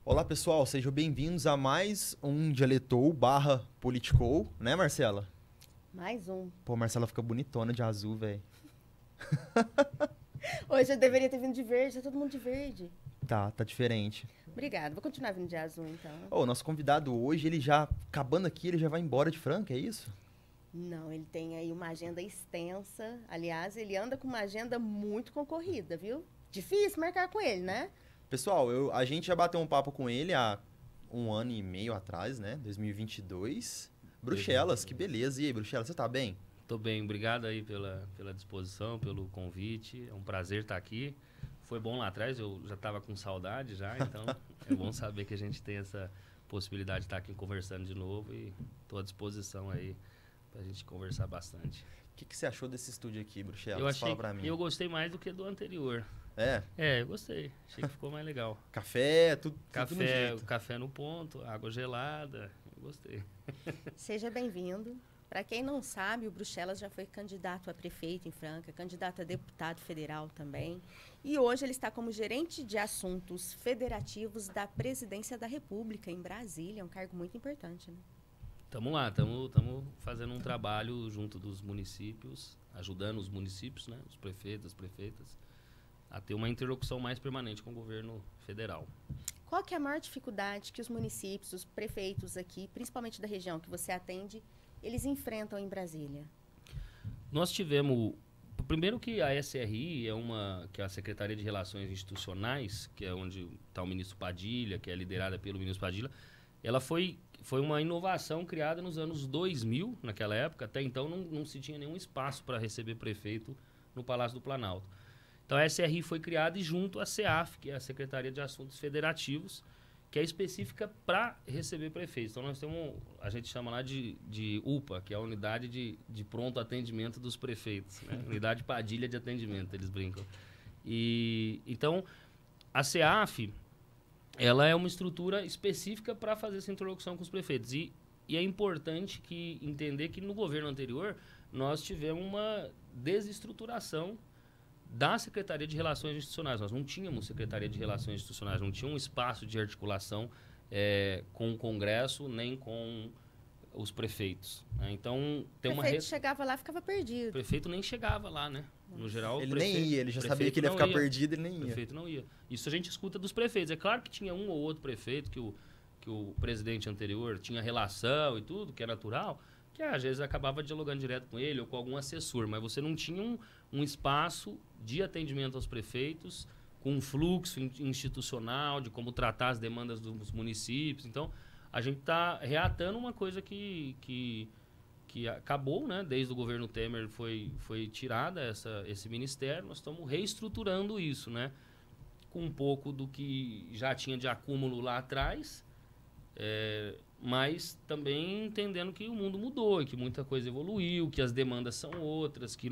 Olá, pessoal, sejam bem-vindos a mais um Dialetou barra Politicou, né, Marcela? Mais um. Pô, Marcela fica bonitona de azul, velho. Hoje eu deveria ter vindo de verde, tá todo mundo de verde. Tá diferente. Obrigada, vou continuar vindo de azul então. Ô, o nosso convidado hoje, ele já, acabando aqui, ele já vai embora de Franca, é isso? Não, ele tem aí uma agenda extensa. Aliás, ele anda com uma agenda muito concorrida, viu? Difícil marcar com ele, né? Pessoal, a gente já bateu um papo com ele há um ano e meio atrás, né? 2022. Bruxelas, que beleza. E aí, Bruxelas, você tá bem? Tô bem, obrigado aí pela disposição, pelo convite. É um prazer estar aqui. Foi bom lá atrás, eu já estava com saudade já, então é bom saber que a gente tem essa possibilidade de estar aqui conversando de novo e estou à disposição aí para a gente conversar bastante. O que você achou desse estúdio aqui, Bruxelas? Eu achei, Fala pra mim. eu gostei mais do que do anterior. É? É, eu gostei. Achei que ficou mais legal. Café, tudo no Café, jeito. café no ponto, água gelada, eu gostei. Seja bem-vindo. Para quem não sabe, o Bruxelas já foi candidato a prefeito em Franca, candidato a deputado federal também. E hoje ele está como gerente de assuntos federativos da Presidência da República, em Brasília. É um cargo muito importante, né? Estamos lá, estamos fazendo um trabalho junto dos municípios, ajudando os municípios, né, os prefeitos, as prefeitas, a ter uma interlocução mais permanente com o governo federal. Qual que é a maior dificuldade que os municípios, os prefeitos aqui, principalmente da região que você atende, eles enfrentam em Brasília? Nós tivemos, primeiro que a SRI que é a Secretaria de Relações Institucionais, que é onde está o ministro Padilha, que é liderada pelo ministro Padilha, ela foi uma inovação criada nos anos 2000, naquela época. Até então não se tinha nenhum espaço para receber prefeito no Palácio do Planalto. Então a SRI foi criada e junto à CEAF, que é a Secretaria de Assuntos Federativos, que é específica para receber prefeitos. Então nós temos, a gente chama lá de UPA, que é a Unidade de Pronto Atendimento dos Prefeitos, né? Unidade Padilha de Atendimento, eles brincam. E então a CEAF, ela é uma estrutura específica para fazer essa interlocução com os prefeitos. E é importante entender que no governo anterior nós tivemos uma desestruturação da Secretaria de Relações Institucionais. Nós não tínhamos Secretaria de Relações Institucionais, não tinha um espaço de articulação com o Congresso nem com os prefeitos, né? Então, tem o prefeito chegava lá e ficava perdido. O prefeito nem chegava lá, né? No geral, ele nem ia, ele já sabia que ele ia ficar perdido, ele nem ia. O prefeito não ia. Isso a gente escuta dos prefeitos. É claro que tinha um ou outro prefeito que o presidente anterior tinha relação e tudo, que é natural, que às vezes acabava dialogando direto com ele ou com algum assessor, mas você não tinha um espaço de atendimento aos prefeitos, com um fluxo institucional de como tratar as demandas dos municípios. Então, a gente está reatando uma coisa que acabou, né? Desde o governo Temer foi tirada esse ministério. Nós estamos reestruturando isso, né? Com um pouco do que já tinha de acúmulo lá atrás, mas também entendendo que o mundo mudou e que muita coisa evoluiu, que as demandas são outras, que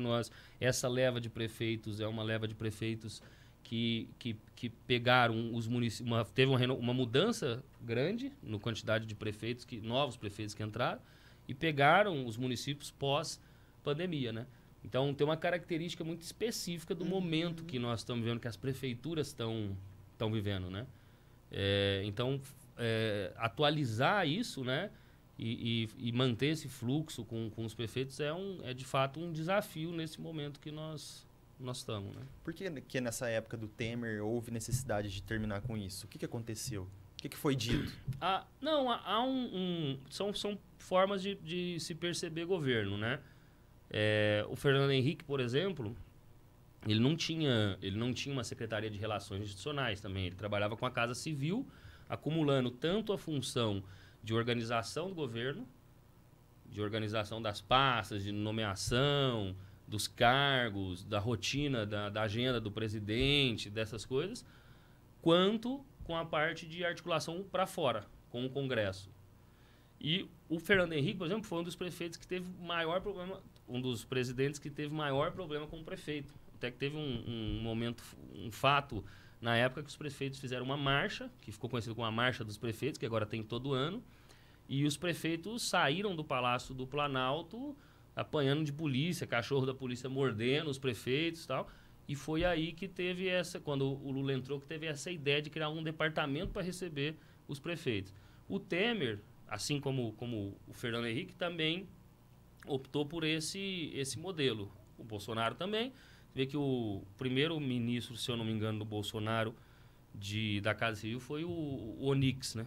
essa leva de prefeitos é uma leva de prefeitos que pegaram os municípios, teve uma mudança grande na quantidade de prefeitos, novos prefeitos que entraram, e pegaram os municípios pós-pandemia, né? Então, tem uma característica muito específica do momento que nós estamos vivendo, que as prefeituras estão vivendo, né? Então, atualizar isso, né? E manter esse fluxo com os prefeitos é de fato um desafio nesse momento que nós estamos, né? Por que nessa época do Temer houve necessidade de terminar com isso? O que aconteceu? O que foi dito? São formas de se perceber governo, né? O Fernando Henrique, por exemplo, ele não tinha uma secretaria de relações institucionais também. Ele trabalhava com a Casa Civil, acumulando tanto a função de organização do governo, de organização das pastas, de nomeação, dos cargos, da rotina, da agenda do presidente, dessas coisas, quanto com a parte de articulação para fora, com o Congresso. E o Fernando Henrique, por exemplo, foi um dos prefeitos que teve maior problema, um dos presidentes que teve maior problema com o prefeito. Até que teve um momento, um fato, na época que os prefeitos fizeram uma marcha, que ficou conhecido como a Marcha dos Prefeitos, que agora tem todo ano, e os prefeitos saíram do Palácio do Planalto apanhando de polícia, cachorro da polícia mordendo os prefeitos e tal. E foi aí que teve quando o Lula entrou, que teve essa ideia de criar um departamento para receber os prefeitos. O Temer, assim como o Fernando Henrique, também optou por esse modelo. O Bolsonaro também. Você vê que o primeiro ministro, se eu não me engano, do Bolsonaro, da Casa Civil, foi o Onyx, né?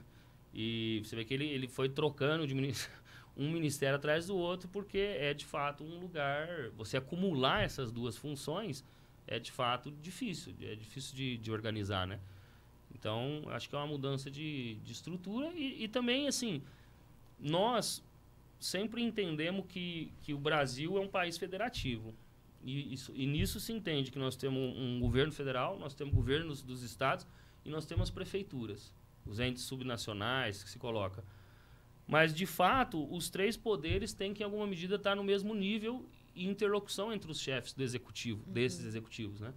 E você vê que ele foi trocando de um ministério atrás do outro, porque é, de fato, um lugar... Você acumular essas duas funções é, de fato, difícil. É difícil de organizar, né? Então, acho que é uma mudança de estrutura. E também, assim, nós sempre entendemos que o Brasil é um país federativo. E nisso se entende que nós temos um governo federal, nós temos governos dos estados e nós temos prefeituras, os entes subnacionais que se coloca. Mas, de fato, os três poderes têm que, em alguma medida, estar no mesmo nível e interlocução entre os chefes do executivo, desses executivos, né?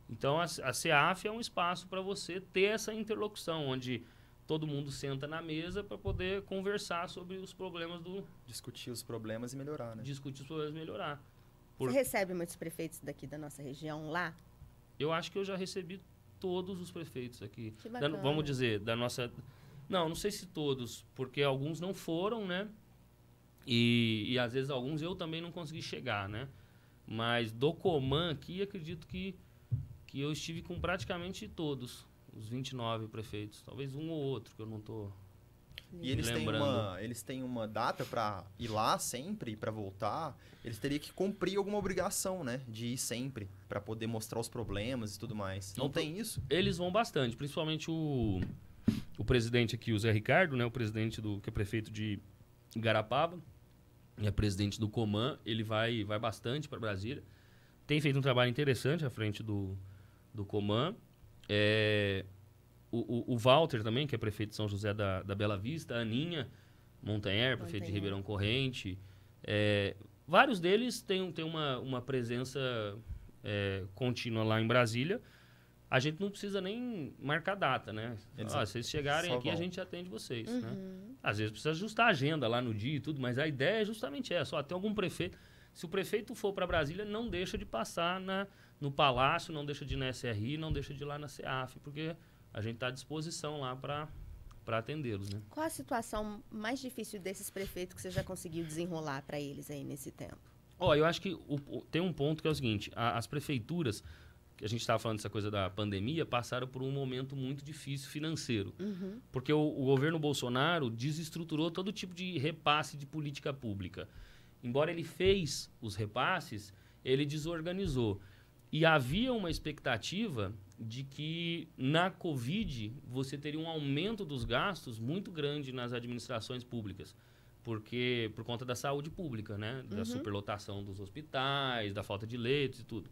Então, a CEAF é um espaço para você ter essa interlocução, onde todo mundo senta na mesa para poder conversar sobre os problemas discutir os problemas e melhorar, né? Discutir os problemas e melhorar. Você recebe muitos prefeitos daqui da nossa região lá? Eu acho que eu já recebi todos os prefeitos aqui. Que bacana. Vamos dizer, da nossa... Não sei se todos, porque alguns não foram, né? E às vezes alguns eu também não consegui chegar, né? Mas do Coman aqui, acredito que eu estive com praticamente todos, os 29 prefeitos. Talvez um ou outro, que eu não estou E eles têm uma data para ir lá sempre, para voltar. Eles teriam que cumprir alguma obrigação, né? De ir sempre, para poder mostrar os problemas e tudo mais. Não tem isso? Eles vão bastante, principalmente o presidente aqui, o Zé Ricardo, né? O presidente que é prefeito de Igarapava, é presidente do Coman, ele vai bastante para Brasília. Tem feito um trabalho interessante à frente do Coman. O Walter também, que é prefeito de São José da Bela Vista, a Aninha Montanher, prefeito de Ribeirão Corrente. Vários deles têm uma presença contínua lá em Brasília. A gente não precisa nem marcar data, né? Se vocês chegarem aqui, a gente atende vocês, né? Às vezes precisa ajustar a agenda lá no dia e tudo, mas a ideia é justamente essa. Tem algum prefeito... Se o prefeito for para Brasília, não deixa de passar no Palácio, não deixa de ir na SRI, não deixa de ir lá na CEAF, porque a gente está à disposição lá para atendê-los, né? Qual a situação mais difícil desses prefeitos que você já conseguiu desenrolar para eles aí nesse tempo? Eu acho que tem um ponto que é o seguinte, as prefeituras, que a gente estava falando dessa coisa da pandemia, passaram por um momento muito difícil financeiro. Porque o governo Bolsonaro desestruturou todo tipo de repasse de política pública. Embora ele fez os repasses, ele desorganizou. E havia uma expectativa de que na Covid você teria um aumento dos gastos muito grande nas administrações públicas. Por conta da saúde pública, né? Da superlotação dos hospitais, da falta de leitos e tudo.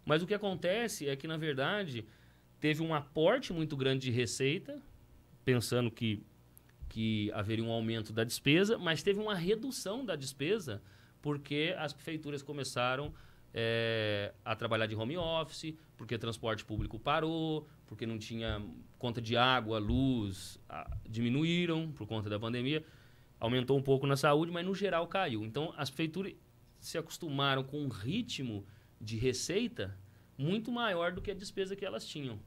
Mas o que acontece é que, na verdade, teve um aporte muito grande de receita, pensando que haveria um aumento da despesa, mas teve uma redução da despesa porque as prefeituras começaram a trabalhar de home office, porque o transporte público parou, porque não tinha conta de água, luz, diminuíram por conta da pandemia, aumentou um pouco na saúde, mas no geral caiu. Então, as prefeituras se acostumaram com um ritmo de receita muito maior do que a despesa que elas tinham.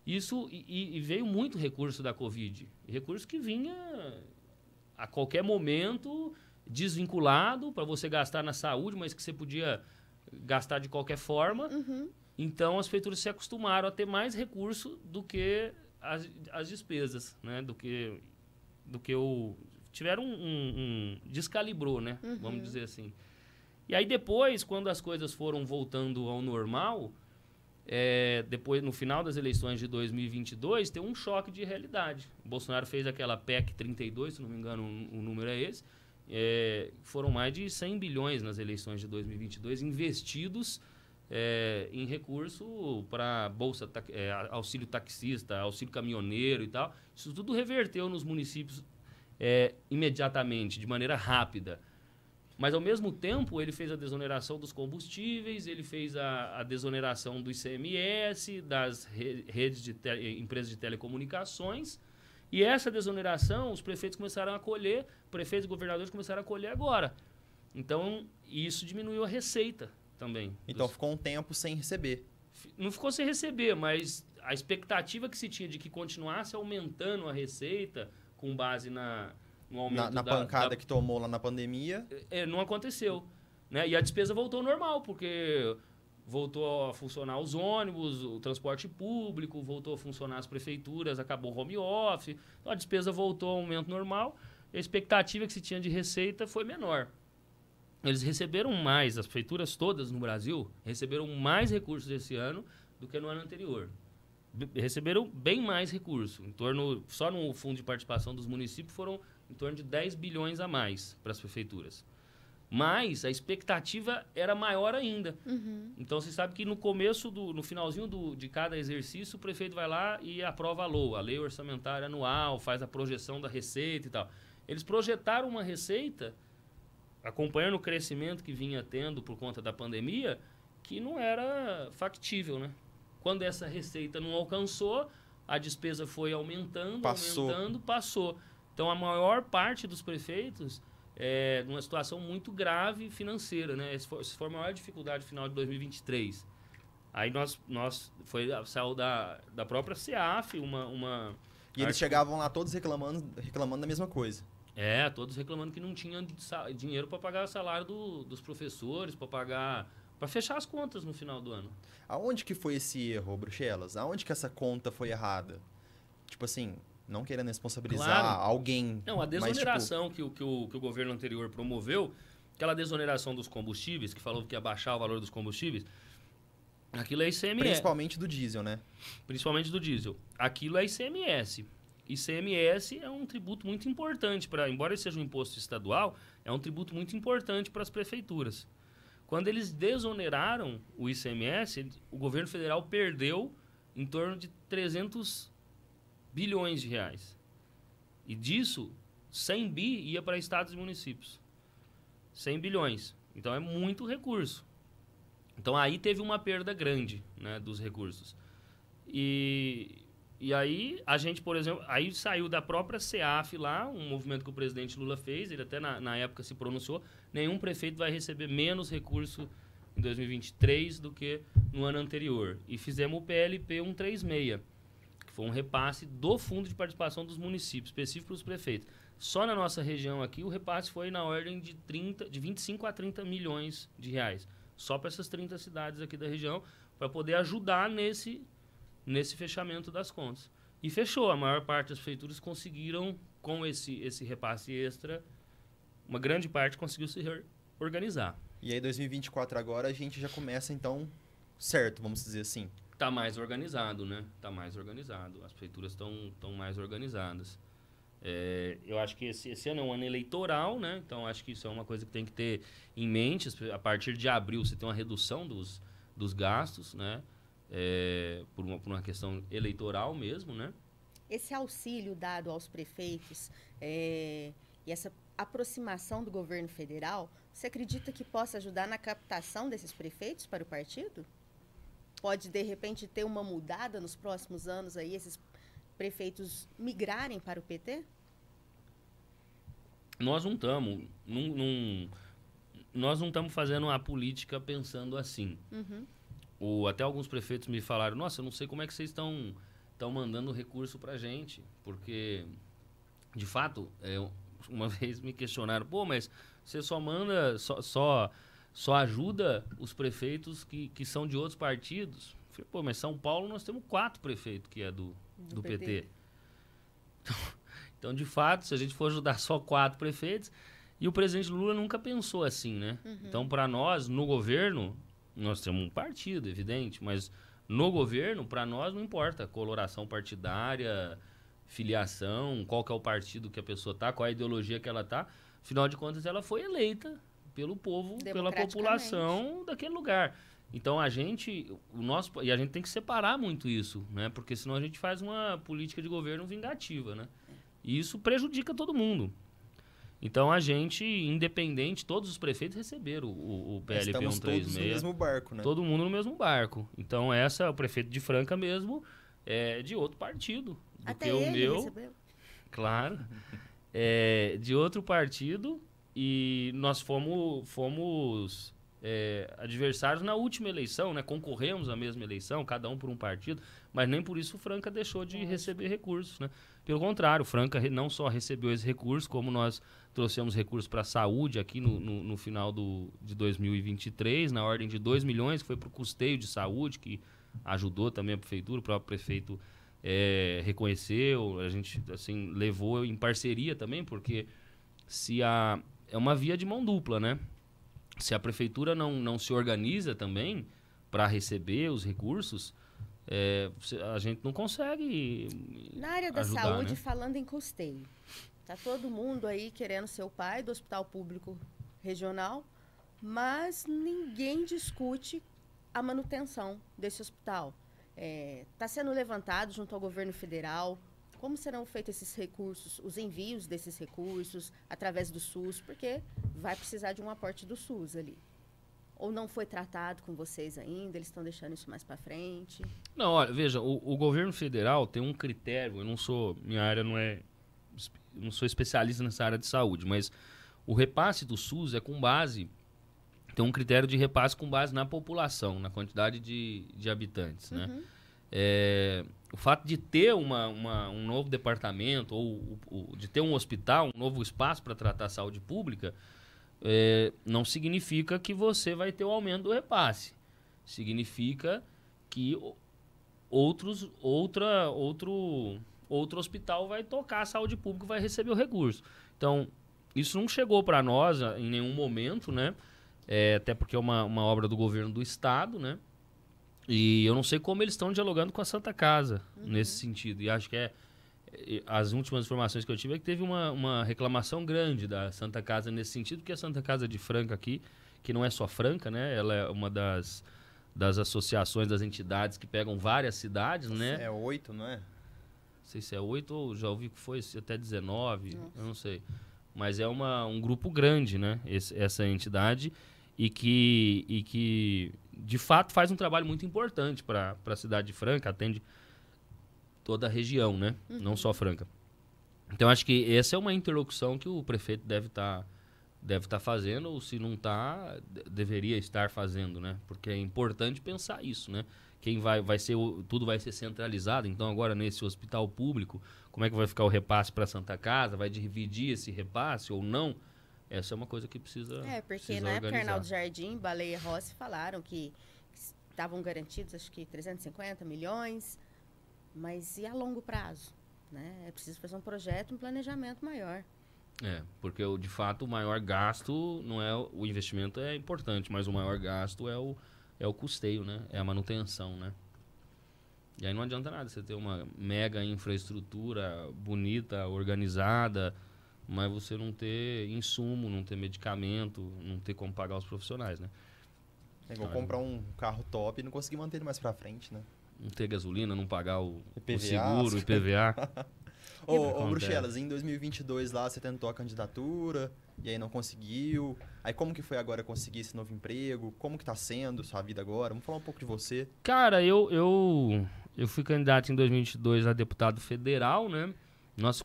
Isso e veio muito recurso da Covid. Recurso que vinha a qualquer momento desvinculado para você gastar na saúde, mas que você podia gastar de qualquer forma. Então, as prefeituras se acostumaram a ter mais recurso do que as despesas, né? Tiveram descalibrou, né? Vamos dizer assim. E aí depois, quando as coisas foram voltando ao normal, depois, no final das eleições de 2022, tem um choque de realidade. O Bolsonaro fez aquela PEC 32, se não me engano o número é esse. Foram mais de 100 bilhões nas eleições de 2022 investidos em recurso para bolsa, auxílio taxista, auxílio caminhoneiro e tal. Isso tudo reverteu nos municípios imediatamente, de maneira rápida. Mas, ao mesmo tempo, ele fez a desoneração dos combustíveis, ele fez a desoneração do ICMS, das redes de empresas de telecomunicações. E essa desoneração, os prefeitos começaram a colher, prefeitos e governadores começaram a colher agora. Então, isso diminuiu a receita também. Então, ficou um tempo sem receber. não ficou sem receber, mas a expectativa que se tinha de que continuasse aumentando a receita com base no aumento na pancada que tomou lá na pandemia. Não aconteceu. Né? E a despesa voltou ao normal, porque voltou a funcionar os ônibus, o transporte público, voltou a funcionar as prefeituras, acabou o home office. Então a despesa voltou ao aumento normal e a expectativa que se tinha de receita foi menor. Eles receberam mais, as prefeituras todas no Brasil receberam mais recursos esse ano do que no ano anterior. Receberam bem mais recursos. Só no fundo de participação dos municípios foram em torno de 10 bilhões a mais para as prefeituras. Mas a expectativa era maior ainda. Uhum. Então, você sabe que no finalzinho de cada exercício, o prefeito vai lá e aprova a LOA, a Lei Orçamentária Anual, faz a projeção da receita e tal. Eles projetaram uma receita, acompanhando o crescimento que vinha tendo por conta da pandemia, que não era factível, né? Quando essa receita não alcançou, a despesa foi aumentando. Passou. Então, a maior parte dos prefeitos numa situação muito grave financeira, né? Essa foi a maior dificuldade no final de 2023. Aí saiu da própria CEAF uma E eles chegavam lá todos reclamando da mesma coisa. Todos reclamando que não tinham dinheiro para pagar o salário dos professores, para fechar as contas no final do ano. Aonde que foi esse erro, Bruxelas? Aonde que essa conta foi errada? Tipo assim, não querendo responsabilizar alguém. Não, a desoneração mas, que o governo anterior promoveu, aquela desoneração dos combustíveis, que falou que ia baixar o valor dos combustíveis, aquilo é ICMS. Principalmente do diesel, né? Principalmente do diesel. Aquilo é ICMS. ICMS é um tributo muito importante, embora seja um imposto estadual, é um tributo muito importante para as prefeituras. Quando eles desoneraram o ICMS, o governo federal perdeu em torno de 300 bilhões de reais. E disso, 100 bi ia para estados e municípios. 100 bilhões. Então, é muito recurso. Então, aí teve uma perda grande, né, dos recursos. E aí, a gente, por exemplo, aí saiu da própria CEAF lá, um movimento que o presidente Lula fez, ele até na época se pronunciou, nenhum prefeito vai receber menos recurso em 2023 do que no ano anterior. E fizemos o PLP 136, que foi um repasse do Fundo de Participação dos Municípios, específico para os prefeitos. Só na nossa região aqui, o repasse foi na ordem de 25 a 30 milhões de reais. Só para essas 30 cidades aqui da região, para poder ajudar nesse fechamento das contas. E fechou. A maior parte das prefeituras conseguiram, com esse repasse extra, uma grande parte conseguiu se organizar. E aí, 2024 agora, a gente já começa, então, certo, vamos dizer assim. Está mais organizado, né? Está mais organizado. As prefeituras estão mais organizadas. Eu acho que esse ano é um ano eleitoral, né? Então, acho que isso é uma coisa que tem que ter em mente. A partir de abril, você tem uma redução dos gastos, né? Por uma questão eleitoral mesmo, né? Esse auxílio dado aos prefeitos e essa aproximação do governo federal, você acredita que possa ajudar na captação desses prefeitos para o partido? Pode, de repente, ter uma mudada nos próximos anos aí, esses prefeitos migrarem para o PT? Nós não estamos fazendo uma política pensando assim. Uhum. Até alguns prefeitos me falaram, nossa, eu não sei como é que vocês estão mandando recurso para a gente, porque, de fato, uma vez me questionaram, mas você só manda, só ajuda os prefeitos que são de outros partidos? Eu falei, mas São Paulo nós temos 4 prefeitos que é do PT. Então, de fato, se a gente for ajudar só 4 prefeitos, e o presidente Lula nunca pensou assim, né? Uhum. Então, para nós, no governo, nós temos um partido, evidente, mas no governo, para nós, não importa coloração partidária, filiação, qual que é o partido que a pessoa tá, qual é a ideologia que ela tá. Afinal de contas, ela foi eleita pelo povo, pela população daquele lugar. Então, a gente tem que separar muito isso, né? Porque senão a gente faz uma política de governo vingativa, né? E isso prejudica todo mundo. Então, a gente, independente, todos os prefeitos receberam o PLP 136. Estamos todos no mesmo barco, né? Todo mundo no mesmo barco. Então, o prefeito de Franca mesmo é de outro partido. Até ele o meu, recebeu? Claro. De outro partido. E nós fomos adversários na última eleição, né? Concorremos à mesma eleição, cada um por um partido, mas nem por isso o Franca deixou de receber recursos, né? Pelo contrário, o Franca não só recebeu esse recurso, como nós trouxemos recursos para a saúde aqui no final de 2023, na ordem de 2 milhões, que foi para o custeio de saúde, que ajudou também a prefeitura, o próprio prefeito reconheceu, a gente assim, levou em parceria também, porque é uma via de mão dupla, né? Se a prefeitura não se organiza também para receber os recursos, a gente não consegue. Na área da ajudar, saúde, né? falando em custeio, tá todo mundo aí querendo ser o pai do hospital público regional, mas ninguém discute a manutenção desse hospital. Está sendo levantado junto ao governo federal como serão feitos esses recursos, os envios desses recursos através do SUS, porque vai precisar de um aporte do SUS ali. Ou não foi tratado com vocês ainda, eles estão deixando isso mais para frente? Não, olha, veja, o governo federal tem um critério, minha área não sou especialista nessa área de saúde, mas o repasse do SUS tem um critério de repasse com base na população, na quantidade de habitantes, né? O fato de ter um novo departamento ou de ter um hospital, um novo espaço para tratar a saúde pública, não significa que você vai ter o aumento do repasse. Significa que outro hospital vai tocar a saúde pública e vai receber o recurso. Então, isso não chegou para nós em nenhum momento, né? Até porque é uma obra do governo do estado, né? E eu não sei como eles estão dialogando com a Santa Casa nesse sentido. E acho que as últimas informações que eu tive é que teve uma reclamação grande da Santa Casa nesse sentido, porque a Santa Casa de Franca aqui, que não é só Franca, né? Ela é uma das associações, das entidades que pegam várias cidades, né? É 8, não é? Não sei se é 8 ou já ouvi que foi até 19, eu não sei. Mas é um grupo grande, né? Essa entidade e que de fato faz um trabalho muito importante para a cidade de Franca, atende toda a região, né? Não só Franca. Então acho que essa é uma interlocução que o prefeito deve estar fazendo, ou se não está, deveria estar fazendo, né? Porque é importante pensar isso, né? Tudo vai ser centralizado, então agora nesse hospital público, como é que vai ficar o repasse para a Santa Casa? Vai dividir esse repasse ou não? Essa é uma coisa que precisa porque na época Arnaldo Jardim, Baleia Rossi falaram que estavam garantidos, acho que 350 milhões, mas e a longo prazo? Né? É preciso fazer um projeto, um planejamento maior. Porque de fato o maior gasto não é o investimento, é importante, mas o maior gasto é o custeio, né? É a manutenção, né? E aí não adianta nada você ter uma mega infraestrutura bonita, organizada, mas você não ter insumo, não ter medicamento, não ter como pagar os profissionais, né? É igual comprar um carro top e não conseguir manter ele mais pra frente, né? Não ter gasolina, não pagar o IPVA, seguro, o IPVA. Ô, Bruxelas, em 2022 lá você tentou a candidatura e aí não conseguiu. Aí como que foi agora conseguir esse novo emprego? Como que tá sendo sua vida agora? Vamos falar um pouco de você. Cara, eu fui candidato em 2022 a deputado federal, né? Nós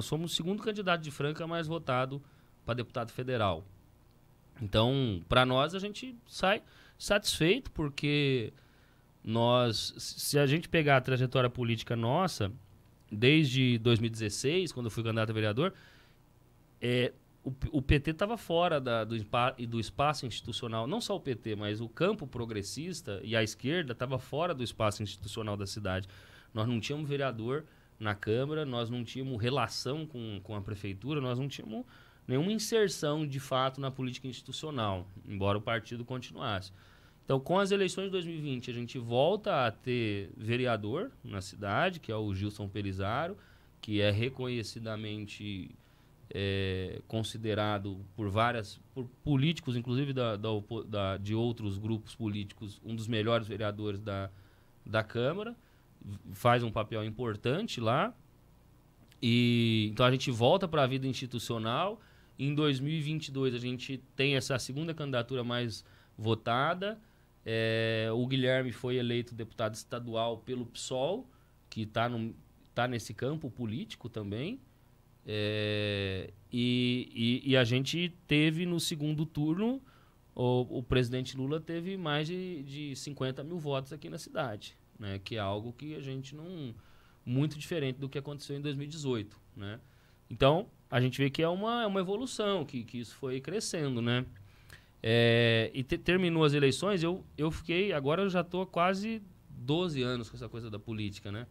fomos o segundo candidato de Franca mais votado para deputado federal. Então, para nós, a gente sai satisfeito, porque se a gente pegar a trajetória política nossa, desde 2016, quando eu fui candidato a vereador, o PT estava fora do espaço institucional. Não só o PT, mas o campo progressista e a esquerda estava fora do espaço institucional da cidade. Nós não tínhamos vereador na Câmara, nós não tínhamos relação com a prefeitura, nós não tínhamos nenhuma inserção de fato na política institucional, embora o partido continuasse. Então, com as eleições de 2020, a gente volta a ter vereador na cidade, que é o Gilson Pelizaro, que é reconhecidamente considerado por políticos, inclusive de outros grupos políticos, um dos melhores vereadores da Câmara. Faz um papel importante lá. Então a gente volta para a vida institucional. Em 2022 a gente tem essa segunda candidatura mais votada. O Guilherme foi eleito deputado estadual pelo PSOL, que tá nesse campo político também. E a gente teve no segundo turno o presidente Lula teve mais de 50 mil votos aqui na cidade, né? Que é algo que a gente não... muito diferente do que aconteceu em 2018, né? Então, a gente vê que é uma evolução, que isso foi crescendo, né? Terminou as eleições, eu fiquei... Agora eu já estou quase 12 anos com essa coisa da política, né?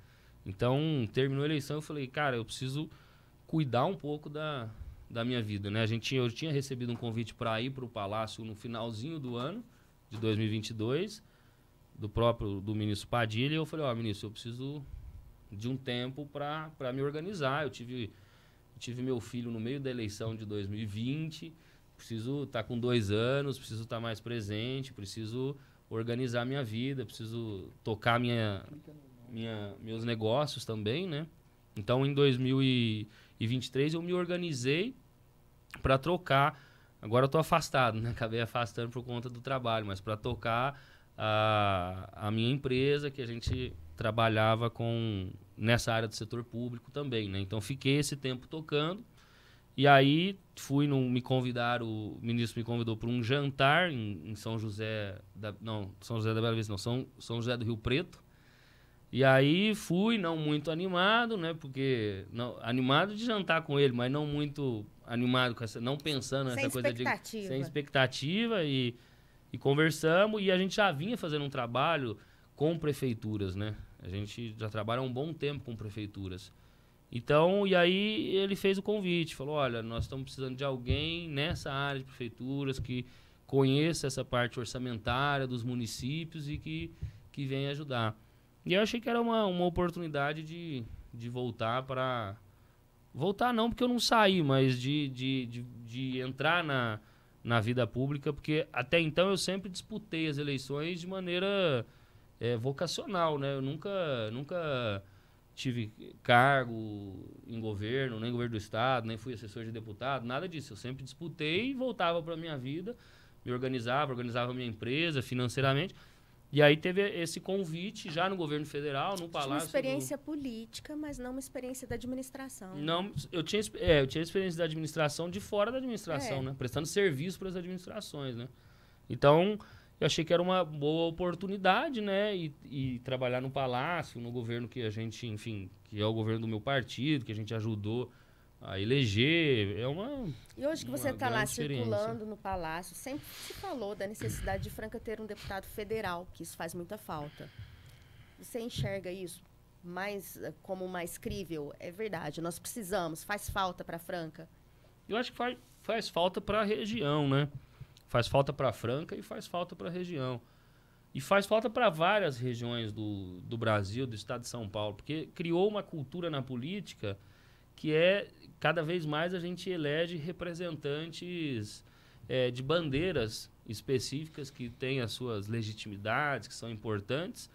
Então, terminou a eleição, eu falei, cara, eu preciso cuidar um pouco da minha vida, né? Eu tinha recebido um convite para ir para o Palácio no finalzinho do ano, de 2022, do ministro Padilha, e eu falei, ministro, eu preciso de um tempo para me organizar. Eu tive meu filho no meio da eleição de 2020, preciso estar com 2 anos, preciso estar mais presente, preciso organizar minha vida, preciso tocar meus negócios também, né? Então, em 2023, eu me organizei para trocar. Agora eu estou afastado, né? Acabei afastando por conta do trabalho, mas para tocar a minha empresa, que a gente trabalhava nessa área do setor público também, né? Então, fiquei esse tempo tocando. E aí, o ministro me convidou para um jantar em São José São José da Bela Vista, São José do Rio Preto. E aí fui, não muito animado, né? Porque animado de jantar com ele, mas não muito animado com não pensando nessa coisa sem expectativa e conversamos, e a gente já vinha fazendo um trabalho com prefeituras, né? A gente já trabalha há um bom tempo com prefeituras. Então, e aí ele fez o convite, falou, olha, nós estamos precisando de alguém nessa área de prefeituras que conheça essa parte orçamentária dos municípios e que venha ajudar. E eu achei que era uma oportunidade de voltar para... Voltar não, porque eu não saí, mas de entrar na vida pública, porque até então eu sempre disputei as eleições de maneira vocacional, né? Eu nunca tive cargo em governo, nem governo do estado, nem fui assessor de deputado, nada disso. Eu sempre disputei e voltava para a minha vida, me organizava a minha empresa financeiramente. E aí teve esse convite já no governo federal, no Palácio... Uma experiência política, mas não uma experiência da administração. Não, eu tinha experiência da administração de fora da administração, né? Prestando serviço para as administrações, né? Então, eu achei que era uma boa oportunidade, né? E trabalhar no Palácio, no governo que a gente, enfim, que é o governo do meu partido, que a gente ajudou a eleger, E hoje que você está lá circulando no Palácio, sempre se falou da necessidade de Franca ter um deputado federal, que isso faz muita falta. Você enxerga isso como mais crível? É verdade, nós precisamos, faz falta para Franca? Eu acho que faz falta para a região, né? Faz falta para Franca e faz falta para a região. E faz falta para várias regiões do Brasil, do estado de São Paulo, porque criou uma cultura na política que cada vez mais a gente elege representantes de bandeiras específicas que têm as suas legitimidades, que são importantes,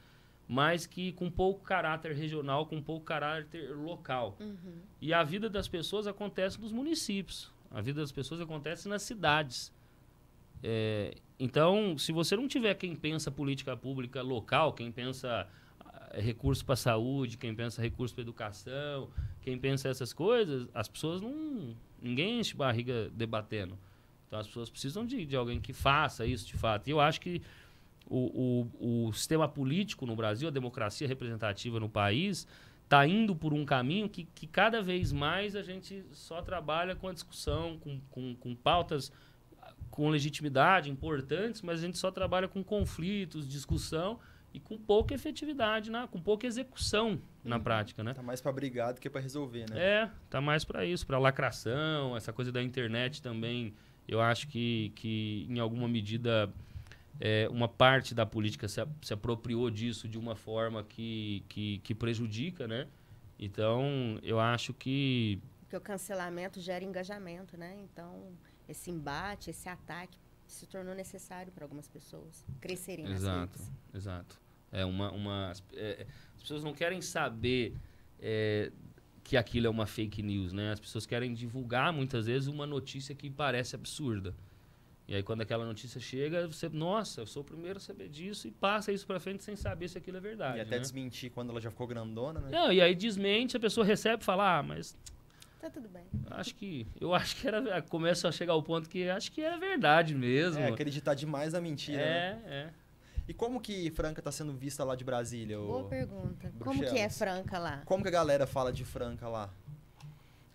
mas que com pouco caráter regional, com pouco caráter local. Uhum. E a vida das pessoas acontece nos municípios, a vida das pessoas acontece nas cidades. Então, se você não tiver quem pensa política pública local, quem pensa recurso para a saúde, quem pensa recurso para a educação, quem pensa essas coisas, as pessoas ninguém enche barriga debatendo. Então as pessoas precisam de alguém que faça isso de fato. E eu acho que o sistema político no Brasil, a democracia representativa no país, está indo por um caminho que cada vez mais a gente só trabalha com a discussão, com pautas com legitimidade importantes, mas a gente só trabalha com conflitos, discussão, e com pouca efetividade, com pouca execução na prática, né? Tá mais para brigar do que para resolver, né? Tá mais para isso, para lacração, essa coisa da internet também. Eu acho que em alguma medida, uma parte da política se apropriou disso de uma forma que prejudica, né? Então, eu acho que... Porque o cancelamento gera engajamento, né? Então, esse embate, esse ataque se tornou necessário para algumas pessoas crescerem nas redes. Exato. As pessoas não querem saber que aquilo é uma fake news, né? As pessoas querem divulgar, muitas vezes, uma notícia que parece absurda. E aí, quando aquela notícia chega, você, nossa, eu sou o primeiro a saber disso, e passa isso para frente sem saber se aquilo é verdade. E até desmentir quando ela já ficou grandona, né? Não, e aí desmente, a pessoa recebe e fala, mas... Tá tudo bem. Eu acho que era... Começa a chegar ao ponto que acho que é verdade mesmo. Acreditar demais na mentira, né? E como que Franca está sendo vista lá de Brasília? Boa pergunta. Como que é Franca lá? Como que a galera fala de Franca lá?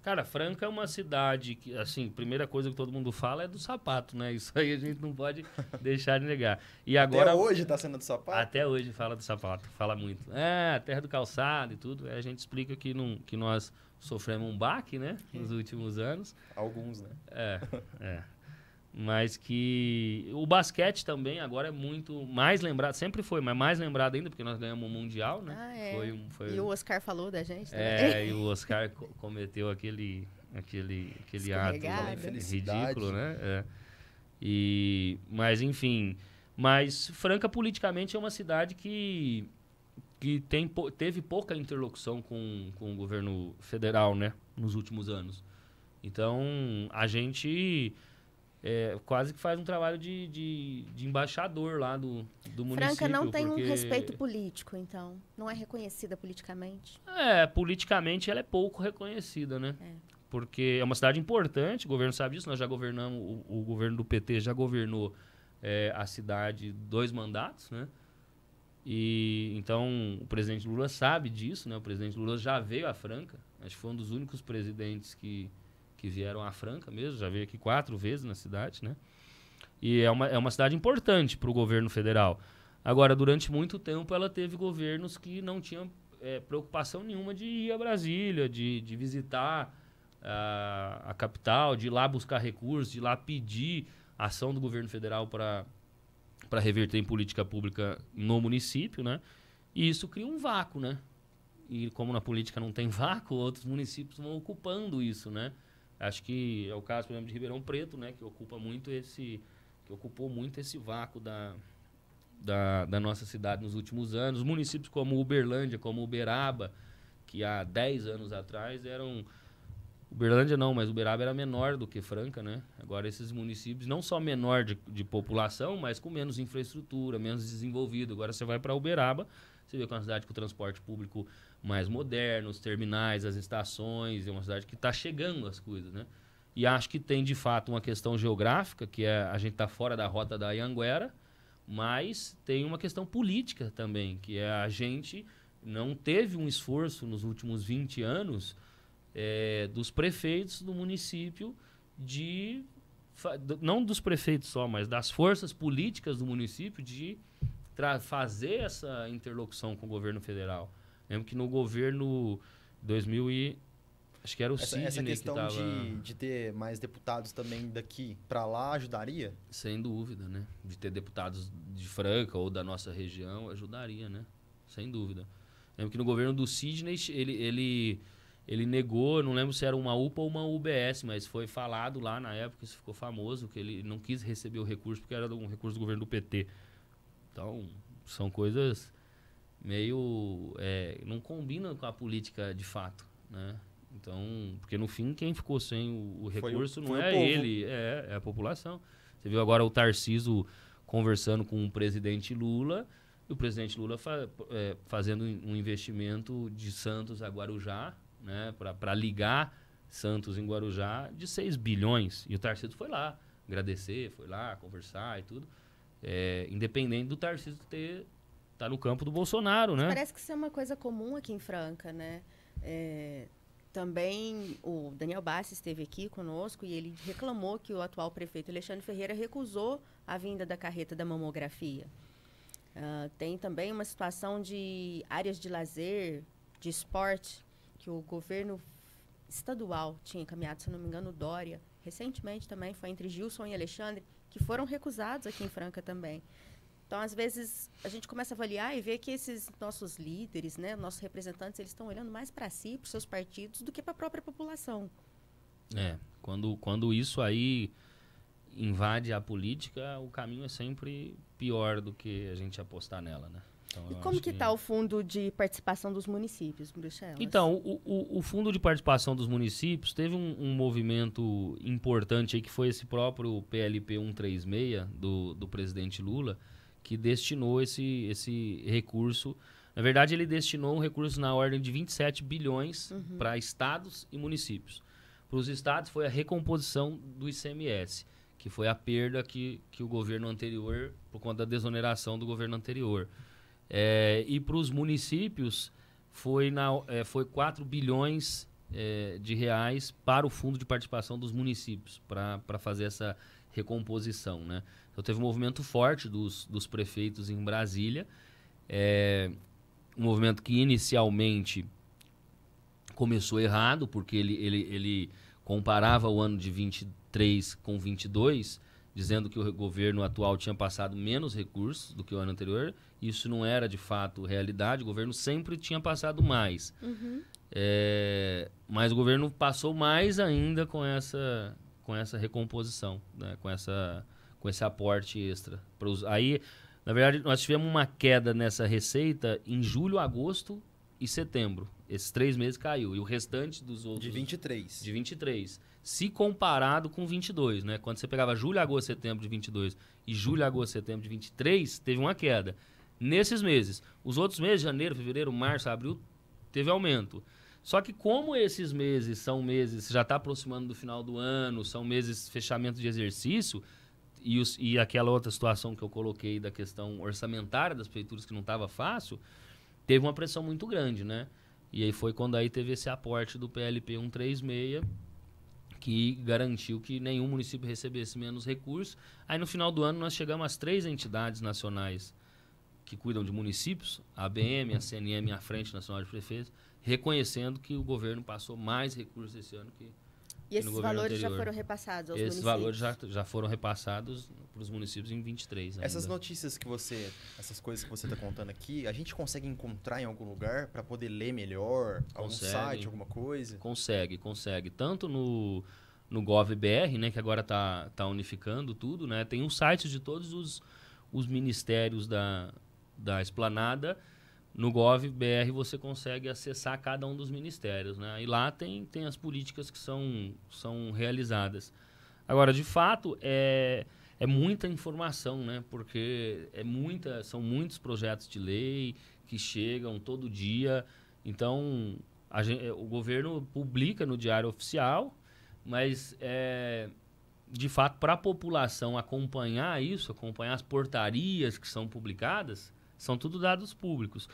Cara, Franca é uma cidade que, assim, primeira coisa que todo mundo fala é do sapato, né? Isso aí a gente não pode deixar de negar. E agora, até hoje tá sendo do sapato? Até hoje fala do sapato, fala muito. A terra do calçado e tudo. Aí a gente explica que nós sofremos um baque, né? Nos últimos anos. Alguns, né? Mas que o basquete também agora é muito mais lembrado, sempre foi, mas mais lembrado ainda, porque nós ganhamos o Mundial, né? E o Oscar falou da gente também. E o Oscar cometeu aquele ato ridículo, né? Mas, enfim, Franca politicamente é uma cidade que teve pouca interlocução com o governo federal, né? Nos últimos anos. Então, a gente... quase que faz um trabalho de embaixador lá do município. Franca não tem um respeito político, então. Não é reconhecida politicamente. Politicamente ela é pouco reconhecida, né? Porque é uma cidade importante, o governo sabe disso, nós já governamos, o governo do PT já governou a cidade 2 mandatos, né? E então o presidente Lula sabe disso, né? O presidente Lula já veio a Franca, acho que foi um dos únicos presidentes que vieram a Franca mesmo, já veio aqui 4 vezes na cidade, né? E é uma cidade importante para o governo federal. Agora, durante muito tempo, ela teve governos que não tinham preocupação nenhuma de ir a Brasília, de visitar a capital, de ir lá buscar recursos, de ir lá pedir ação do governo federal para reverter em política pública no município, né? E isso cria um vácuo, né? E como na política não tem vácuo, outros municípios vão ocupando isso, né? Acho que é o caso, por exemplo, de Ribeirão Preto, né, que ocupou muito esse vácuo da nossa cidade nos últimos anos. Municípios como Uberlândia, como Uberaba, que há 10 anos atrás eram... Uberlândia não, mas Uberaba era menor do que Franca, né? Agora esses municípios, não só menor de população, mas com menos infraestrutura, menos desenvolvido. Agora você vai para Uberaba, você vê que é uma cidade com transporte público mais moderno, os terminais, as estações, é uma cidade que está chegando as coisas, né? E acho que tem, de fato, uma questão geográfica, que é a gente está fora da rota da Anhanguera, mas tem uma questão política também, que é a gente não teve um esforço nos últimos 20 anos dos prefeitos do município não dos prefeitos só, mas das forças políticas do município de fazer essa interlocução com o governo federal. Lembro que no governo 2000 acho que era o Sidney essa questão que tava... de ter mais deputados também daqui para lá ajudaria? Sem dúvida, né? De ter deputados de Franca ou da nossa região ajudaria, né? Sem dúvida. Lembro que no governo do Sidney ele negou, não lembro se era uma UPA ou uma UBS, mas foi falado lá na época, isso ficou famoso, que ele não quis receber o recurso porque era um recurso do governo do PT. Então, são coisas meio... não combinam com a política de fato, né? Então, porque no fim, quem ficou sem o recurso não é ele, é a população. Você viu agora o Tarcísio conversando com o presidente Lula, e o presidente Lula fazendo um investimento de Santos a Guarujá, né, para ligar Santos em Guarujá, de 6 bilhões. E o Tarcísio foi lá agradecer, foi lá conversar e tudo. Independente do Tarcísio tá no campo do Bolsonaro, né? Parece que isso é uma coisa comum aqui em Franca, né? Também o Daniel Bassi esteve aqui conosco e ele reclamou que o atual prefeito Alexandre Ferreira recusou a vinda da carreta da mamografia. Tem também uma situação de áreas de lazer, de esporte, que o governo estadual tinha encaminhado, se não me engano, Dória. Recentemente também foi entre Gilson e Alexandre, que foram recusados aqui em Franca também. Então, às vezes, a gente começa a avaliar e ver que esses nossos líderes, né, nossos representantes, eles estão olhando mais para si, para os seus partidos, do que para a própria população. Quando isso aí invade a política, o caminho é sempre pior do que a gente apostar nela, né? Então, e como que está o fundo de participação dos municípios, Bruxelas? Então, o fundo de participação dos municípios teve um movimento importante aí, que foi esse próprio PLP 136 do presidente Lula, que destinou esse recurso. Na verdade, ele destinou um recurso na ordem de 27 bilhões para estados e municípios. Para os estados foi a recomposição do ICMS, que foi a perda que o governo anterior, por conta da desoneração do governo anterior. E para os municípios foi 4 bilhões de reais para o fundo de participação dos municípios, para fazer essa recomposição, né? Então teve um movimento forte dos prefeitos em Brasília, um movimento que inicialmente começou errado, porque ele comparava o ano de 23 com 22, dizendo que o governo atual tinha passado menos recursos do que o ano anterior. Isso não era, de fato, realidade. O governo sempre tinha passado mais. Uhum. Mas o governo passou mais ainda com essa recomposição, né? com esse aporte extra. Aí, na verdade, nós tivemos uma queda nessa receita em julho, agosto e setembro. Esses 3 meses caiu. E o restante dos outros... De 23. De 23. Se comparado com 22, né? Quando você pegava julho, agosto, setembro de 22 e julho, agosto, setembro de 23, teve uma queda. Nesses meses. Os outros meses, janeiro, fevereiro, março, abril, teve aumento. Só que como esses meses são meses, já está aproximando do final do ano, são meses fechamento de exercício, e aquela outra situação que eu coloquei da questão orçamentária das prefeituras que não estava fácil, teve uma pressão muito grande, né? E aí foi quando aí teve esse aporte do PLP 136, que garantiu que nenhum município recebesse menos recursos. Aí no final do ano nós chegamos às 3 entidades nacionais que cuidam de municípios, a ABM, a CNM e a Frente Nacional de Prefeitos, reconhecendo que o governo passou mais recursos esse ano que E esses valores já foram repassados aos municípios? Esses valores já foram repassados para os municípios em 23 ainda. Essas notícias essas coisas que você está contando aqui, a gente consegue encontrar em algum lugar para poder ler melhor? Algum site, alguma coisa? Consegue. Tanto no GovBR, né, que agora tá unificando tudo, né? Tem um site de todos os ministérios da Esplanada. No GovBR você consegue acessar cada um dos ministérios, né? E lá tem as políticas que são realizadas. Agora, de fato, é muita informação, né? Porque são muitos projetos de lei que chegam todo dia. Então, o governo publica no Diário Oficial, mas, de fato, para a população acompanhar as portarias que são publicadas, são tudo dados públicos.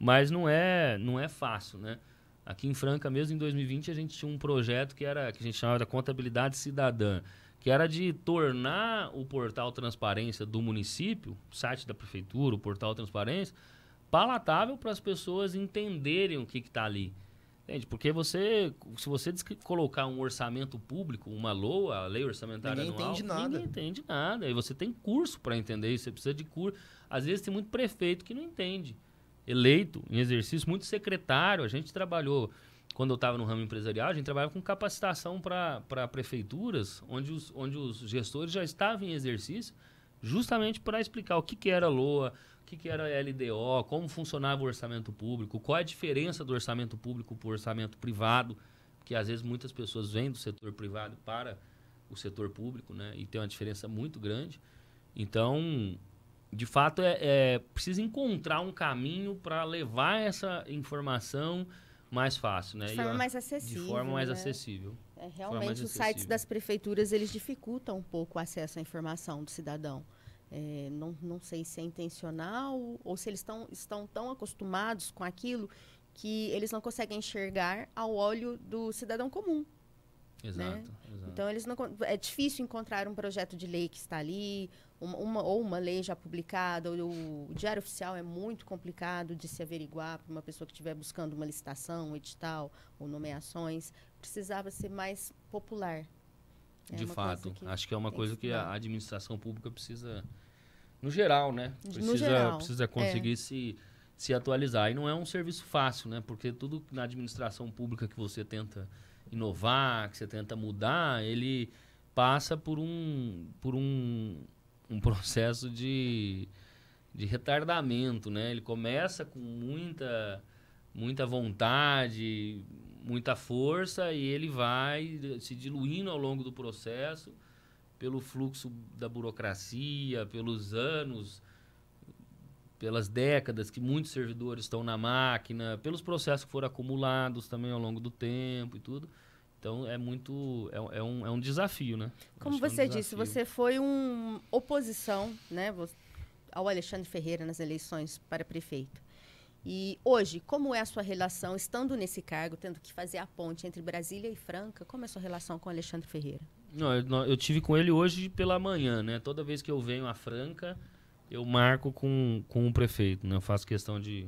Mas não é fácil, né? Aqui em Franca, mesmo em 2020, a gente tinha um projeto que a gente chamava de Contabilidade Cidadã, que era de tornar o portal Transparência do município, o site da prefeitura, o portal Transparência, palatável para as pessoas entenderem o que está ali. Entende? Porque se você colocar um orçamento público, uma LOA, a Lei Orçamentária Anual, ninguém entende nada. E você tem curso para entender isso, você precisa de curso. Às vezes tem muito prefeito que não entende. Eleito em exercício, muito secretário. A gente trabalhou, quando eu estava no ramo empresarial, a gente trabalhava com capacitação para prefeituras, onde os gestores já estavam em exercício, justamente para explicar o que era LOA, o que era LDO, como funcionava o orçamento público, qual é a diferença do orçamento público para o orçamento privado, porque às vezes muitas pessoas vêm do setor privado para o setor público, né? E tem uma diferença muito grande. Então, de fato, precisa encontrar um caminho para levar essa informação mais fácil, né? De forma mais acessível. De forma mais acessível. Realmente, os sites das prefeituras, eles dificultam um pouco o acesso à informação do cidadão. Não sei se é intencional ou se eles estão tão acostumados com aquilo que eles não conseguem enxergar ao olho do cidadão comum. Exato, né? Exato. Então, é difícil encontrar um projeto de lei que está ali, uma lei já publicada. O Diário Oficial é muito complicado de se averiguar para uma pessoa que estiver buscando uma licitação, um edital ou nomeações. Precisava ser mais popular. De fato, acho que é uma coisa que a administração pública precisa, no geral, né? Precisa conseguir se atualizar. E não é um serviço fácil, né? Porque tudo na administração pública que você tenta inovar, que você tenta mudar, ele passa por um processo de retardamento, né? Ele começa com muita vontade, muita força, e ele vai se diluindo ao longo do processo pelo fluxo da burocracia, pelos anos, pelas décadas que muitos servidores estão na máquina, pelos processos que foram acumulados também ao longo do tempo e tudo. Então é muito. É um desafio, né? Como você disse, você foi oposição, né, ao Alexandre Ferreira nas eleições para prefeito. E hoje, como é a sua relação, estando nesse cargo, tendo que fazer a ponte entre Brasília e Franca, como é a sua relação com o Alexandre Ferreira? Não, eu tive com ele hoje pela manhã, né? Toda vez que eu venho a Franca, eu marco com o prefeito, né? Eu faço questão de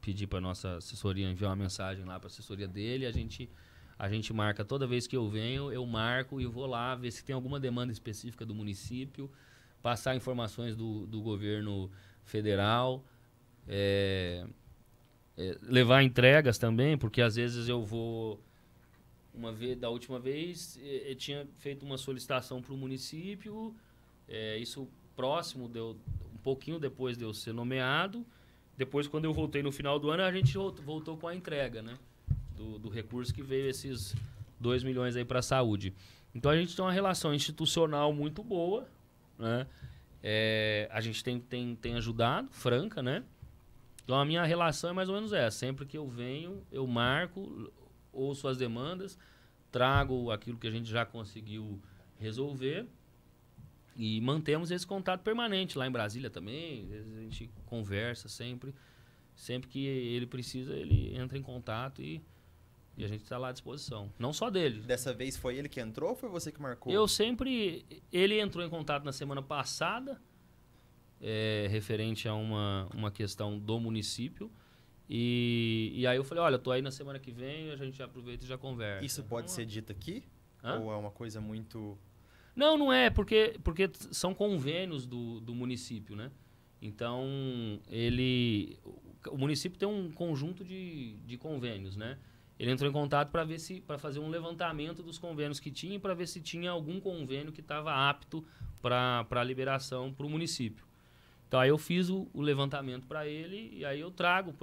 pedir para nossa assessoria enviar uma mensagem lá para a assessoria dele. A gente marca toda vez que eu venho, eu marco e vou lá ver se tem alguma demanda específica do município, passar informações do governo federal, levar entregas também, porque às vezes eu vou... Da última vez, eu tinha feito uma solicitação para o município, isso próximo, um pouquinho depois de eu ser nomeado. Depois, quando eu voltei no final do ano, a gente voltou com a entrega, né? Do recurso que veio esses 2 milhões aí para a saúde. Então, a gente tem uma relação institucional muito boa, né? A gente tem ajudado, Franca, né? Então, a minha relação é mais ou menos essa. Sempre que eu venho, eu marco, ouço as demandas, trago aquilo que a gente já conseguiu resolver e mantemos esse contato permanente lá em Brasília também. A gente conversa sempre. Sempre que ele precisa, ele entra em contato e a gente está lá à disposição. Não só dele. Dessa vez foi ele que entrou ou foi você que marcou? Ele entrou em contato na semana passada, referente a uma questão do município. E aí eu falei, olha, tô aí na semana que vem, a gente já aproveita e já conversa. Isso pode ser dito aqui? Hã? Ou é uma coisa muito... Não é, porque são convênios do município, né? Então, o município tem um conjunto de convênios, né? Ele entrou em contato para fazer um levantamento dos convênios que tinha e para ver se tinha algum convênio que estava apto para liberação para o município. Então, aí eu fiz o levantamento para ele e aí eu trago.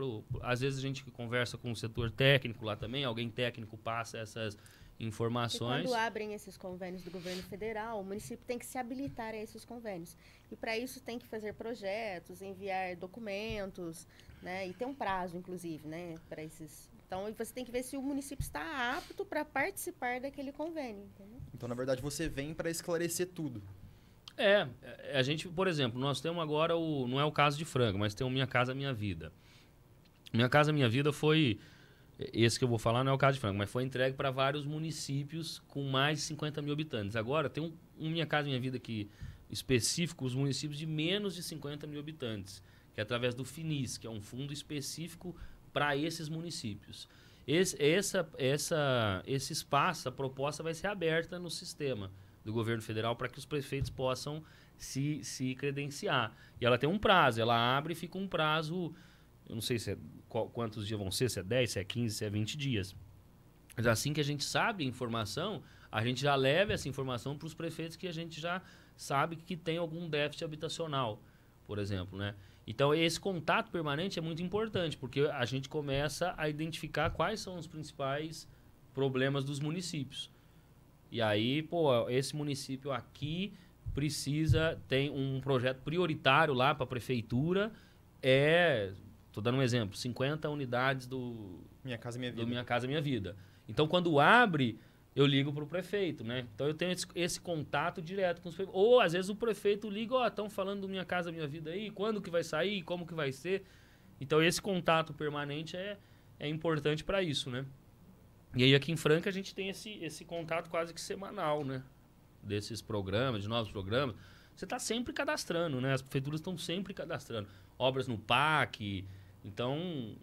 Às vezes a gente conversa com o setor técnico lá também, alguém técnico passa essas informações. E quando abrem esses convênios do governo federal, o município tem que se habilitar a esses convênios. E para isso tem que fazer projetos, enviar documentos, né? E tem um prazo, inclusive, né, para esses... Então, você tem que ver se o município está apto para participar daquele convênio. Entendeu? Então, na verdade, você vem para esclarecer tudo. A gente, por exemplo, nós temos agora não é o caso de Franca, mas tem o Minha Casa Minha Vida. Minha Casa Minha Vida foi... Esse que eu vou falar não é o caso de Franca, mas foi entregue para vários municípios com mais de 50 mil habitantes. Agora, tem um Minha Casa Minha Vida aqui específico, os municípios de menos de 50 mil habitantes, que é através do FINIS, que é um fundo específico para esses municípios. Esse espaço, a proposta vai ser aberta no sistema do governo federal para que os prefeitos possam se credenciar. E ela tem um prazo, ela abre e fica um prazo... Eu não sei quantos dias vão ser, se é 10, se é 15, se é 20 dias. Mas assim que a gente sabe a informação, a gente já leva essa informação para os prefeitos que a gente já sabe que tem algum déficit habitacional, por exemplo, né? Então, esse contato permanente é muito importante, porque a gente começa a identificar quais são os principais problemas dos municípios. E aí, esse município aqui tem um projeto prioritário lá para a prefeitura, estou dando um exemplo, 50 unidades do Minha Casa Minha Vida. Do Minha Casa Minha Vida. Então, quando abre, eu ligo para o prefeito, né? Então, eu tenho esse contato direto com os prefeitos. Ou, às vezes, o prefeito liga, estão falando do Minha Casa Minha Vida aí, quando que vai sair, como que vai ser. Então, esse contato permanente é importante para isso, né? E aí, aqui em Franca, a gente tem esse contato quase que semanal, né? Desses programas, de novos programas. Você está sempre cadastrando, né? As prefeituras estão sempre cadastrando. Obras no PAC. Então,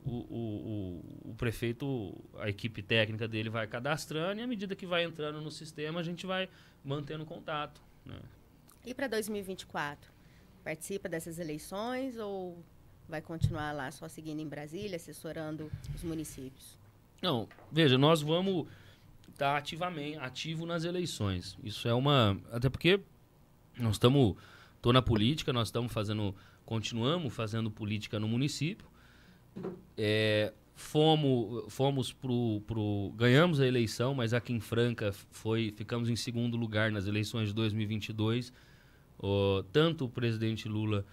o prefeito, a equipe técnica dele vai cadastrando e à medida que vai entrando no sistema, a gente vai mantendo contato, né? E para 2024? Participa dessas eleições ou vai continuar lá só seguindo em Brasília, assessorando os municípios? Não, veja, nós vamos estar ativo nas eleições. Isso é até porque estou na política, continuamos fazendo política no município. Ganhamos a eleição, mas aqui em Franca ficamos em segundo lugar nas eleições de 2022. Tanto o presidente Lula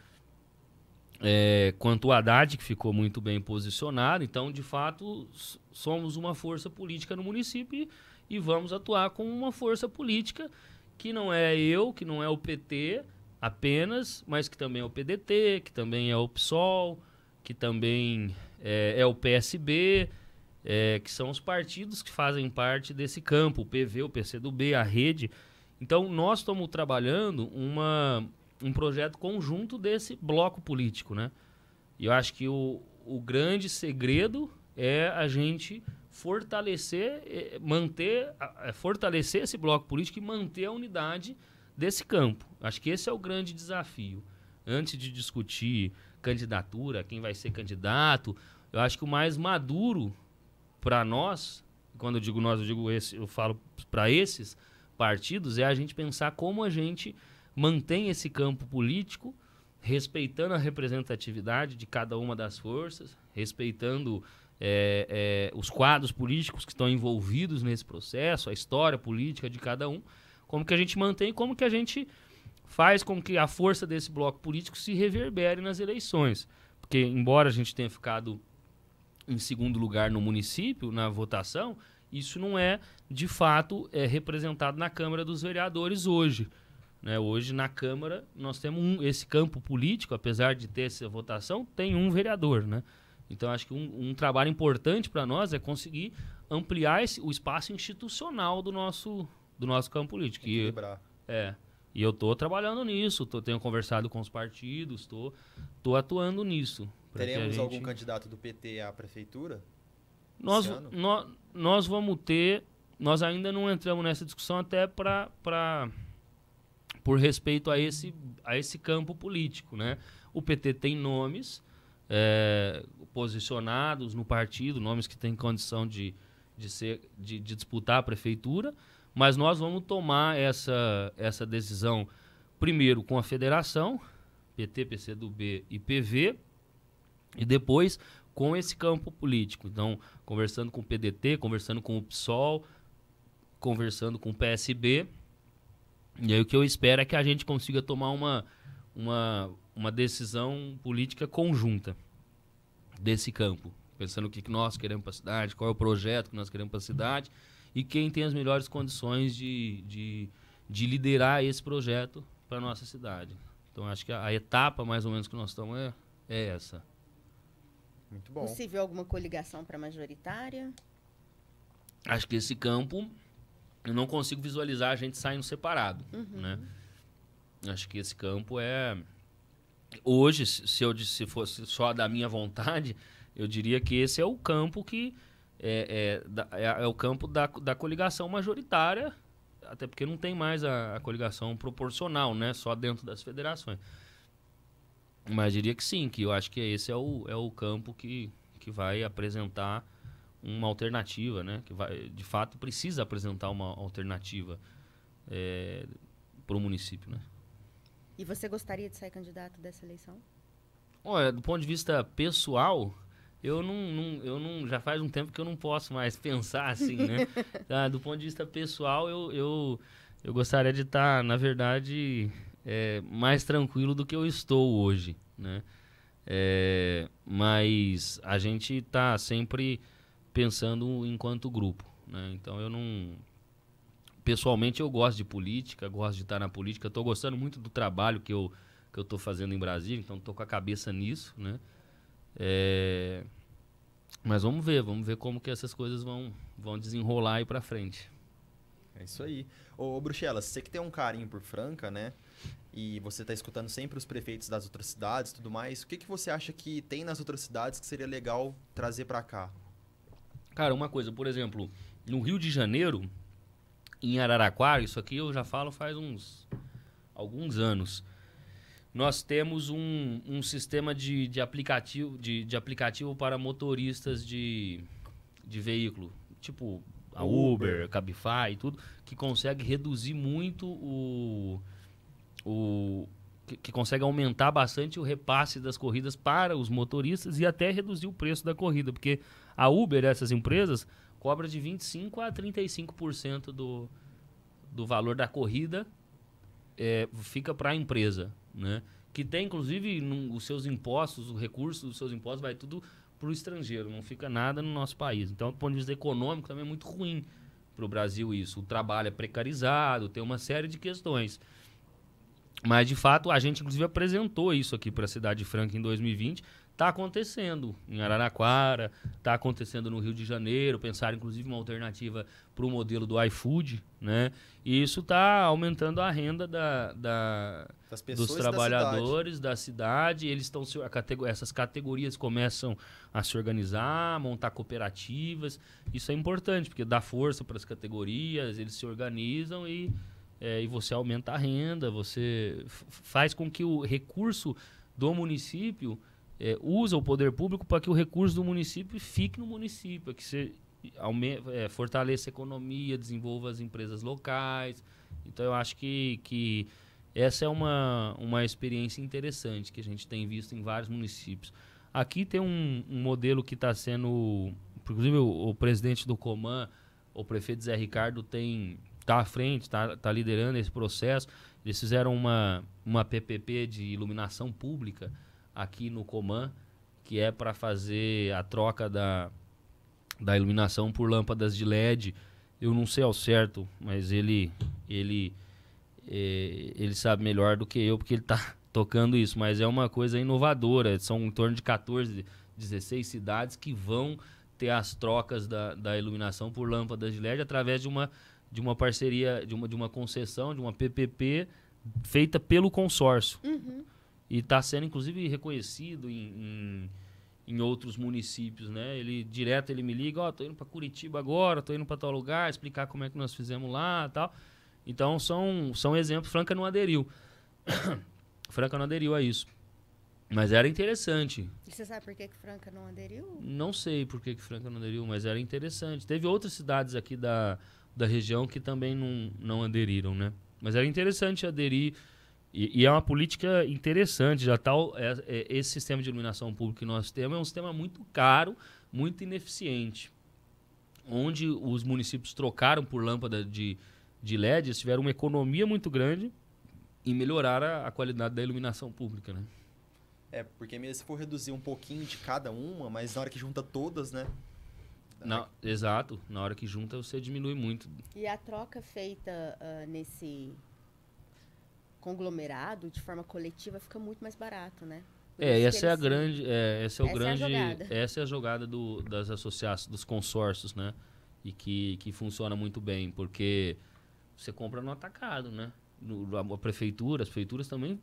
quanto o Haddad, que ficou muito bem posicionado. Então, de fato, somos uma força política no município e vamos atuar como uma força política que não é eu, que não é o PT apenas, mas que também é o PDT, que também é o PSOL, que também é o PSB, que são os partidos que fazem parte desse campo, o PV, o PCdoB, a Rede. Então, nós estamos trabalhando um projeto conjunto desse bloco político, né? E eu acho que o grande segredo é a gente fortalecer esse bloco político e manter a unidade desse campo. Acho que esse é o grande desafio. Antes de discutir candidatura, quem vai ser candidato, eu acho que o mais maduro para nós, quando eu digo nós, eu falo para esses partidos, é a gente pensar como a gente mantém esse campo político, respeitando a representatividade de cada uma das forças, respeitando os quadros políticos que estão envolvidos nesse processo, a história política de cada um, como que a gente mantém, como que a gente faz com que a força desse bloco político se reverbere nas eleições. Porque, embora a gente tenha ficado em segundo lugar no município, na votação, isso não é, de fato, representado na Câmara dos Vereadores hoje. Né? Hoje, na Câmara, nós temos esse campo político, apesar de ter essa votação, tem um vereador, né? Então, acho que um trabalho importante para nós é conseguir ampliar o espaço institucional do nosso campo político. Equilibrar. E eu estou trabalhando nisso, tenho conversado com os partidos, estou atuando nisso. Teremos algum candidato do PT à prefeitura? Nós vamos ter... Nós ainda não entramos nessa discussão até por respeito a esse campo político, né? O PT tem nomes posicionados no partido, nomes que têm condição de disputar a prefeitura, mas nós vamos tomar essa decisão primeiro com a federação, PT, PCdoB e PV, e depois com esse campo político. Então, conversando com o PDT, conversando com o PSOL, conversando com o PSB. E aí o que eu espero é que a gente consiga tomar uma decisão política conjunta desse campo. Pensando o que nós queremos para a cidade, qual é o projeto que nós queremos para a cidade e quem tem as melhores condições de liderar esse projeto para a nossa cidade. Então, acho que a etapa, mais ou menos, que nós estamos é essa. Muito bom. Possível alguma coligação para majoritária? Acho que esse campo, eu não consigo visualizar a gente saindo separado, né? Acho que esse campo hoje, se fosse só da minha vontade, eu diria que esse é o campo que é o campo da coligação majoritária, até porque não tem mais a coligação proporcional, né? Só dentro das federações. Mas diria que sim, que eu acho que esse é o campo que vai apresentar uma alternativa, né? Que de fato precisa apresentar uma alternativa para o município, né? E você gostaria de ser candidato dessa eleição? Olha, do ponto de vista pessoal, eu não já faz um tempo que eu não posso mais pensar assim, né? Do ponto de vista pessoal, eu gostaria de estar, na verdade, mais tranquilo do que eu estou hoje, né? Mas a gente está sempre pensando enquanto grupo, né? Então eu não... Pessoalmente eu gosto de política, gosto de estar na política, estou gostando muito do trabalho que eu estou fazendo em Brasília, então estou com a cabeça nisso, né? Mas vamos ver como que essas coisas vão desenrolar aí para frente. É isso aí. Ô Bruxelas, você que tem um carinho por Franca, né? E você está escutando sempre os prefeitos das outras cidades e tudo mais, o que você acha que tem nas outras cidades que seria legal trazer para cá? Cara, uma coisa, por exemplo, no Rio de Janeiro, em Araraquara, isso aqui eu já falo faz alguns anos, nós temos um sistema de aplicativo para motoristas de veículo, tipo a Uber, Cabify e tudo, que consegue reduzir muito que consegue aumentar bastante o repasse das corridas para os motoristas e até reduzir o preço da corrida, porque a Uber, essas empresas, cobra de 25% a 35% do valor da corrida fica para a empresa, né? Que tem, inclusive, os seus impostos, o recurso dos seus impostos vai tudo para o estrangeiro, não fica nada no nosso país. Então, do ponto de vista econômico, também é muito ruim o Brasil isso. O trabalho é precarizado, tem uma série de questões. Mas, de fato, a gente, inclusive, apresentou isso aqui para a Cidade Franca em 2020. Está acontecendo em Araraquara, está acontecendo no Rio de Janeiro. Pensaram, inclusive, uma alternativa para o modelo do iFood, né? E isso está aumentando a renda dos trabalhadores da cidade. Eles estão essas categorias começam a se organizar, montar cooperativas. Isso é importante, porque dá força para as categorias, eles se organizam e você aumenta a renda, você faz com que o recurso do município usa o poder público para que o recurso do município fique no município, que você fortaleça a economia, desenvolva as empresas locais. Então, eu acho que essa é uma experiência interessante que a gente tem visto em vários municípios. Aqui tem um modelo que está sendo... Inclusive, o presidente do Coman, o prefeito Zé Ricardo, está à frente, está liderando esse processo. Eles fizeram uma PPP de iluminação pública aqui no Coman, que é para fazer a troca da iluminação por lâmpadas de LED. Eu não sei ao certo, mas ele sabe melhor do que eu, porque ele está tocando isso. Mas é uma coisa inovadora. São em torno de 14, 16 cidades que vão ter as trocas da iluminação por lâmpadas de LED através de uma parceria, de uma concessão, de uma PPP feita pelo consórcio. Uhum. E está sendo, inclusive, reconhecido em outros municípios, né? Direto ele me liga, tô indo para Curitiba agora, tô indo para tal lugar, explicar como é que nós fizemos lá e tal. Então, são exemplos. Franca não aderiu. Franca não aderiu a isso. Mas era interessante. E você sabe por que Franca não aderiu? Não sei por que Franca não aderiu, mas era interessante. Teve outras cidades aqui da região que também não aderiram, né? Mas era interessante aderir. E é uma política interessante. Já esse sistema de iluminação pública que nós temos é um sistema muito caro, muito ineficiente. Onde os municípios trocaram por lâmpada de LED, eles tiveram uma economia muito grande e melhoraram a qualidade da iluminação pública, né? Porque mesmo se for reduzir um pouquinho de cada uma, mas na hora que junta todas, né? Exato. Na hora que junta, você diminui muito. E a troca feita nesse conglomerado, de forma coletiva, fica muito mais barato, né? Essa é a jogada das associações, dos consórcios, né? E que funciona muito bem, porque você compra no atacado, né? As prefeituras também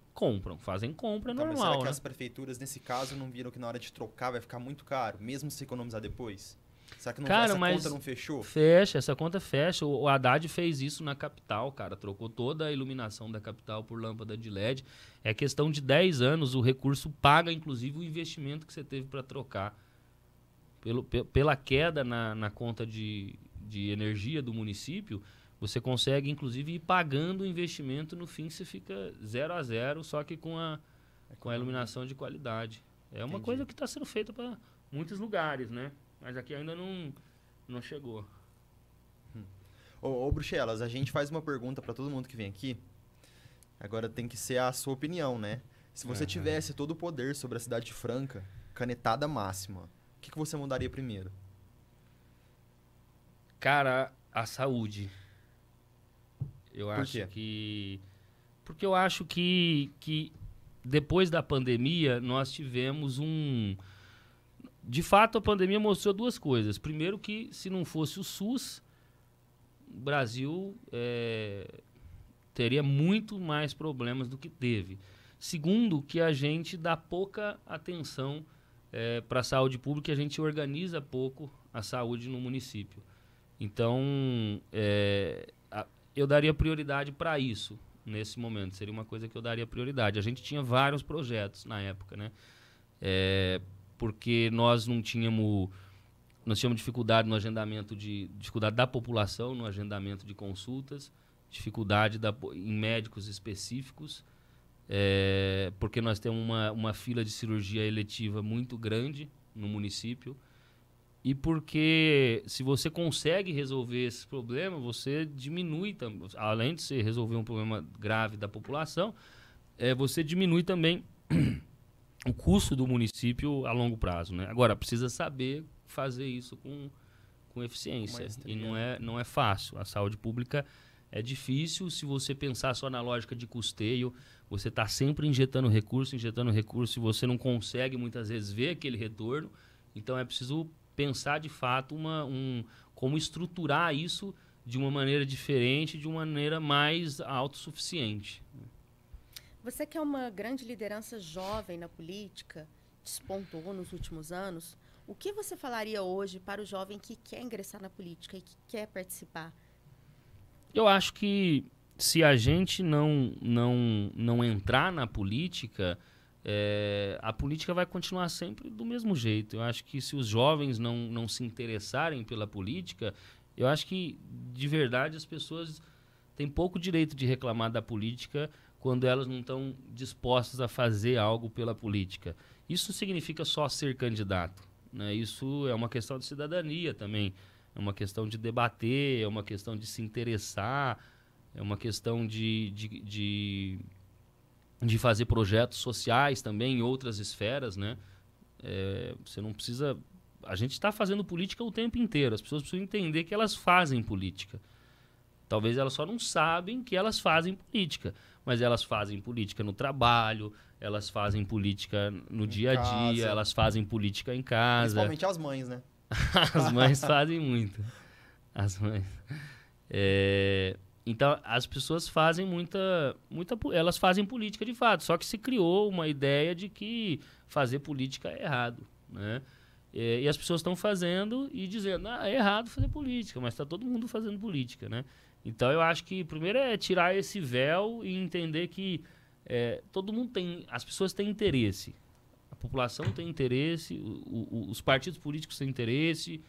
fazem compra normal, mas será que né? as prefeituras, nesse caso, não viram que na hora de trocar vai ficar muito caro, mesmo se economizar depois? Será que essa conta não fechou? Fecha, essa conta fecha. O Haddad fez isso na capital, cara. Trocou toda a iluminação da capital por lâmpada de LED. É questão de 10 anos, o recurso paga, inclusive, o investimento que você teve para trocar. Pela queda na conta de energia do município, você consegue, inclusive, ir pagando o investimento. No fim, você fica 0 a 0, só que com a iluminação de qualidade. É uma coisa que está sendo feita para muitos lugares, né? Mas aqui ainda não chegou. Ô, Bruxelas, a gente faz uma pergunta para todo mundo que vem aqui. Agora tem que ser a sua opinião, né? Se você tivesse todo o poder sobre a cidade de Franca, canetada máxima, o que você mudaria primeiro? Cara, a saúde. Porque eu acho que depois da pandemia nós tivemos De fato, a pandemia mostrou duas coisas. Primeiro, que se não fosse o SUS, o Brasil teria muito mais problemas do que teve. Segundo, que a gente dá pouca atenção para a saúde pública, a gente organiza pouco a saúde no município. Então, eu daria prioridade para isso nesse momento. Seria uma coisa que eu daria prioridade. A gente tinha vários projetos na época, né? Porque nós tínhamos dificuldade no agendamento dificuldade da população no agendamento de consultas, dificuldade em médicos específicos, porque nós temos uma fila de cirurgia eletiva muito grande no município, e porque se você consegue resolver esse problema, você diminui, além de você resolver um problema grave da população, você diminui também o custo do município a longo prazo, né? Agora, precisa saber fazer isso com com eficiência. Maestria. E não é fácil. A saúde pública é difícil se você pensar só na lógica de custeio. Você está sempre injetando recurso, e você não consegue muitas vezes ver aquele retorno. Então é preciso pensar de fato como estruturar isso de uma maneira diferente, de uma maneira mais autossuficiente. Você que é uma grande liderança jovem na política, despontou nos últimos anos, o que você falaria hoje para o jovem que quer ingressar na política e que quer participar? Eu acho que se a gente não entrar na política, a política vai continuar sempre do mesmo jeito. Eu acho que se os jovens não se interessarem pela política, eu acho que, de verdade, as pessoas têm pouco direito de reclamar da política quando elas não estão dispostas a fazer algo pela política. Isso não significa só ser candidato, né? Isso é uma questão de cidadania também. É uma questão de debater, é uma questão de se interessar, é uma questão de fazer projetos sociais também em outras esferas, né? Você não precisa... A gente está fazendo política o tempo inteiro. As pessoas precisam entender que elas fazem política. Talvez elas só não sabem que elas fazem política, mas elas fazem política no trabalho, elas fazem política no dia a dia, elas fazem política em casa. Principalmente as mães, né? As mães fazem muito. As mães. Então, as pessoas fazem elas fazem política de fato, só que se criou uma ideia de que fazer política é errado, né? E as pessoas estão fazendo e dizendo, é errado fazer política, mas está todo mundo fazendo política, né? Então, eu acho que primeiro é tirar esse véu e entender que todo mundo as pessoas têm interesse. A população tem interesse, os partidos políticos têm interesse,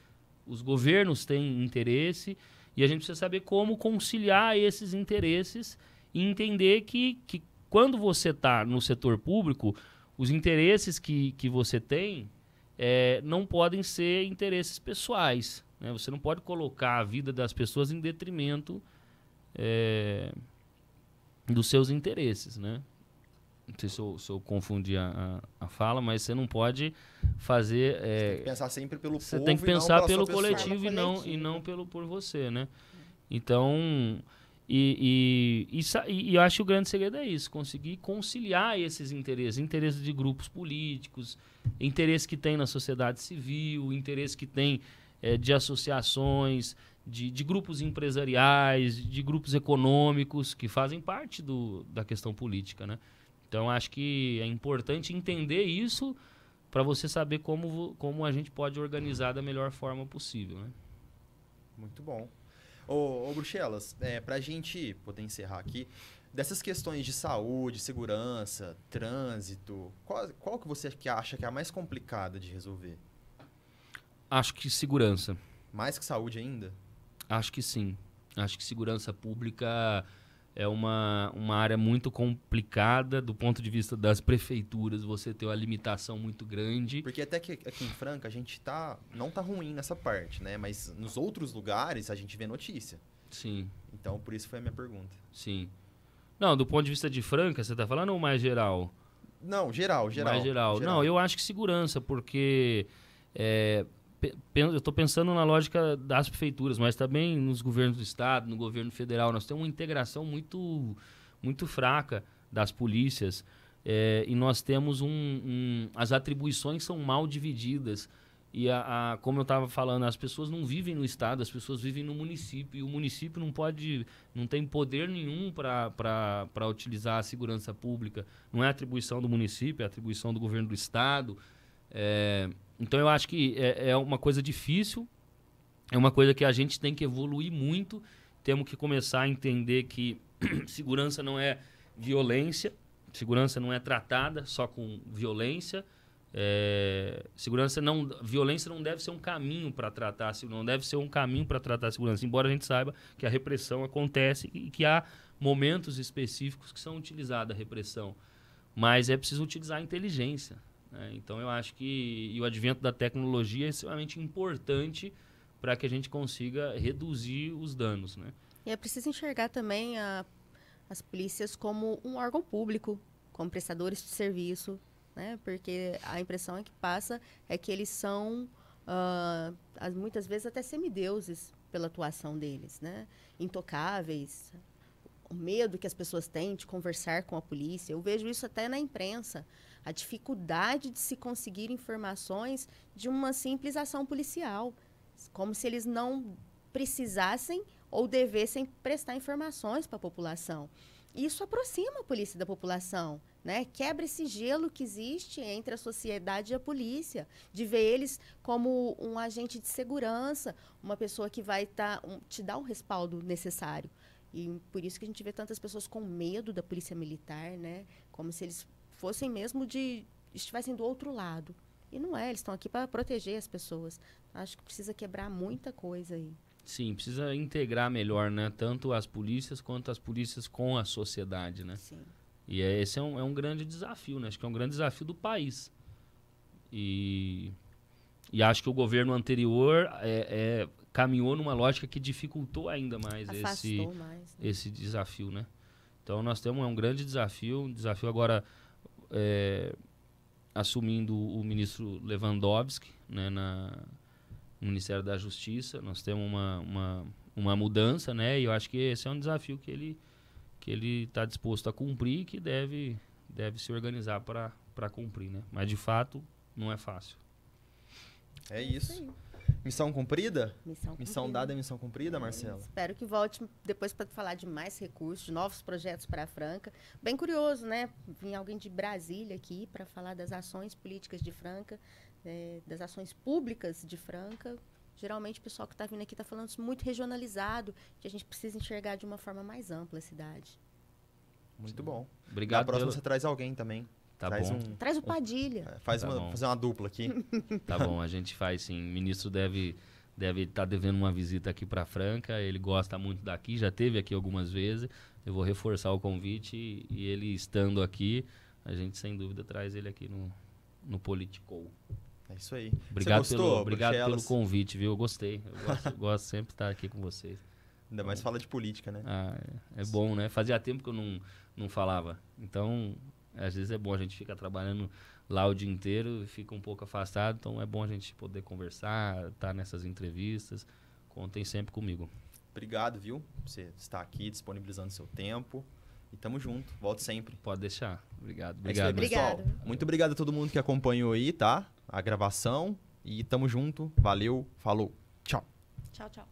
os governos têm interesse, e a gente precisa saber como conciliar esses interesses e entender que quando você está no setor público, os interesses que você tem não podem ser interesses pessoais, né? Você não pode colocar a vida das pessoas em detrimento dos seus interesses, né? Não sei se eu confundi a fala, mas você não pode fazer... Você tem que pensar sempre pelo você povo tem que pensar pelo coletivo e não por você, né? Então, eu acho que o grande segredo é isso, conseguir conciliar esses interesses de grupos políticos, interesses que tem na sociedade civil, interesses que tem de associações, de grupos empresariais, de grupos econômicos que fazem parte da questão política, né? Então, acho que é importante entender isso para você saber como a gente pode organizar da melhor forma possível, né? Muito bom. Ô Bruxelas, para a gente poder encerrar aqui, dessas questões de saúde, segurança, trânsito, qual que você acha que é a mais complicada de resolver? Acho que segurança. Mais que saúde ainda? Acho que sim. Acho que segurança pública é uma área muito complicada do ponto de vista das prefeituras. Você tem uma limitação muito grande. Porque até que aqui em Franca a gente não tá ruim nessa parte, né? Mas nos outros lugares a gente vê notícia. Sim. Então, por isso foi a minha pergunta. Sim. Não, do ponto de vista de Franca, você está falando ou mais geral? Não, geral. Mais geral. Não, eu acho que segurança, porque... eu estou pensando na lógica das prefeituras, mas também nos governos do estado, no governo federal. Nós temos uma integração muito, muito fraca das polícias e nós temos as atribuições são mal divididas. E, como eu estava falando, as pessoas não vivem no estado, as pessoas vivem no município. E o município não tem poder nenhum para utilizar a segurança pública. Não é atribuição do município, é atribuição do governo do estado. Então, eu acho que é uma coisa difícil, é uma coisa que a gente tem que evoluir muito. Temos que começar a entender que segurança não é violência, segurança não é tratada só com violência. Violência não deve ser um caminho para tratar, não deve ser um caminho para tratar a segurança, embora a gente saiba que a repressão acontece e que há momentos específicos que são utilizada a repressão. Mas é preciso utilizar a inteligência. Então, eu acho que o advento da tecnologia é extremamente importante para que a gente consiga reduzir os danos, né? E é preciso enxergar também as polícias como um órgão público, como prestadores de serviço, né? Porque a impressão que passa é que eles são muitas vezes até semideuses pela atuação deles, né? Intocáveis, o medo que as pessoas têm de conversar com a polícia. Eu vejo isso até na imprensa, a dificuldade de se conseguir informações de uma simples ação policial, como se eles não precisassem ou devessem prestar informações para a população. Isso aproxima a polícia da população, né? Quebra esse gelo que existe entre a sociedade e a polícia, de ver eles como um agente de segurança, uma pessoa que vai te dar um respaldo necessário. E por isso que a gente vê tantas pessoas com medo da polícia militar, né? Como se eles fossem mesmo estivessem do outro lado. E não é, eles estão aqui para proteger as pessoas. Acho que precisa quebrar muita coisa aí. Sim, precisa integrar melhor, né? Tanto as polícias quanto as polícias com a sociedade, né? Sim. E esse é um grande desafio, né? Acho que é um grande desafio do país. E acho que o governo anterior caminhou numa lógica que dificultou ainda mais esse desafio, né? Então nós temos um grande desafio, agora assumindo o ministro Lewandowski, né, no Ministério da Justiça. Nós temos uma mudança, né? E eu acho que esse é um desafio que ele está disposto a cumprir e que deve se organizar para cumprir, né? Mas, de fato, não é fácil. É isso. Missão cumprida? Missão dada é missão cumprida, Marcela? Espero que volte depois para falar de mais recursos, de novos projetos para a Franca. Bem curioso, né? Vinha alguém de Brasília aqui para falar das ações políticas de Franca, das ações públicas de Franca. Geralmente o pessoal que está vindo aqui está falando isso muito regionalizado, que a gente precisa enxergar de uma forma mais ampla a cidade. Muito bom. Obrigado. Na próxima você traz alguém também. Tá bom. Traz o Padilha. Fazer uma dupla aqui. Tá bom, a gente faz sim. O ministro deve estar devendo uma visita aqui para Franca. Ele gosta muito daqui, já esteve aqui algumas vezes. Eu vou reforçar o convite e ele estando aqui, a gente sem dúvida traz ele aqui no Politicou. É isso aí. Obrigado pelo convite, viu? Eu gostei. Eu gosto sempre de estar aqui com vocês. Ainda mais fala de política, né? É bom, né? Fazia tempo que eu não falava. Então, às vezes é bom, a gente fica trabalhando lá o dia inteiro e fica um pouco afastado. Então, é bom a gente poder conversar, estar nessas entrevistas. Contem sempre comigo. Obrigado, viu? Você está aqui disponibilizando seu tempo. E tamo junto. Volte sempre. Pode deixar. Obrigado. Obrigado, pessoal. Muito obrigado a todo mundo que acompanhou aí, tá? A gravação. E tamo junto. Valeu. Falou. Tchau. Tchau, tchau.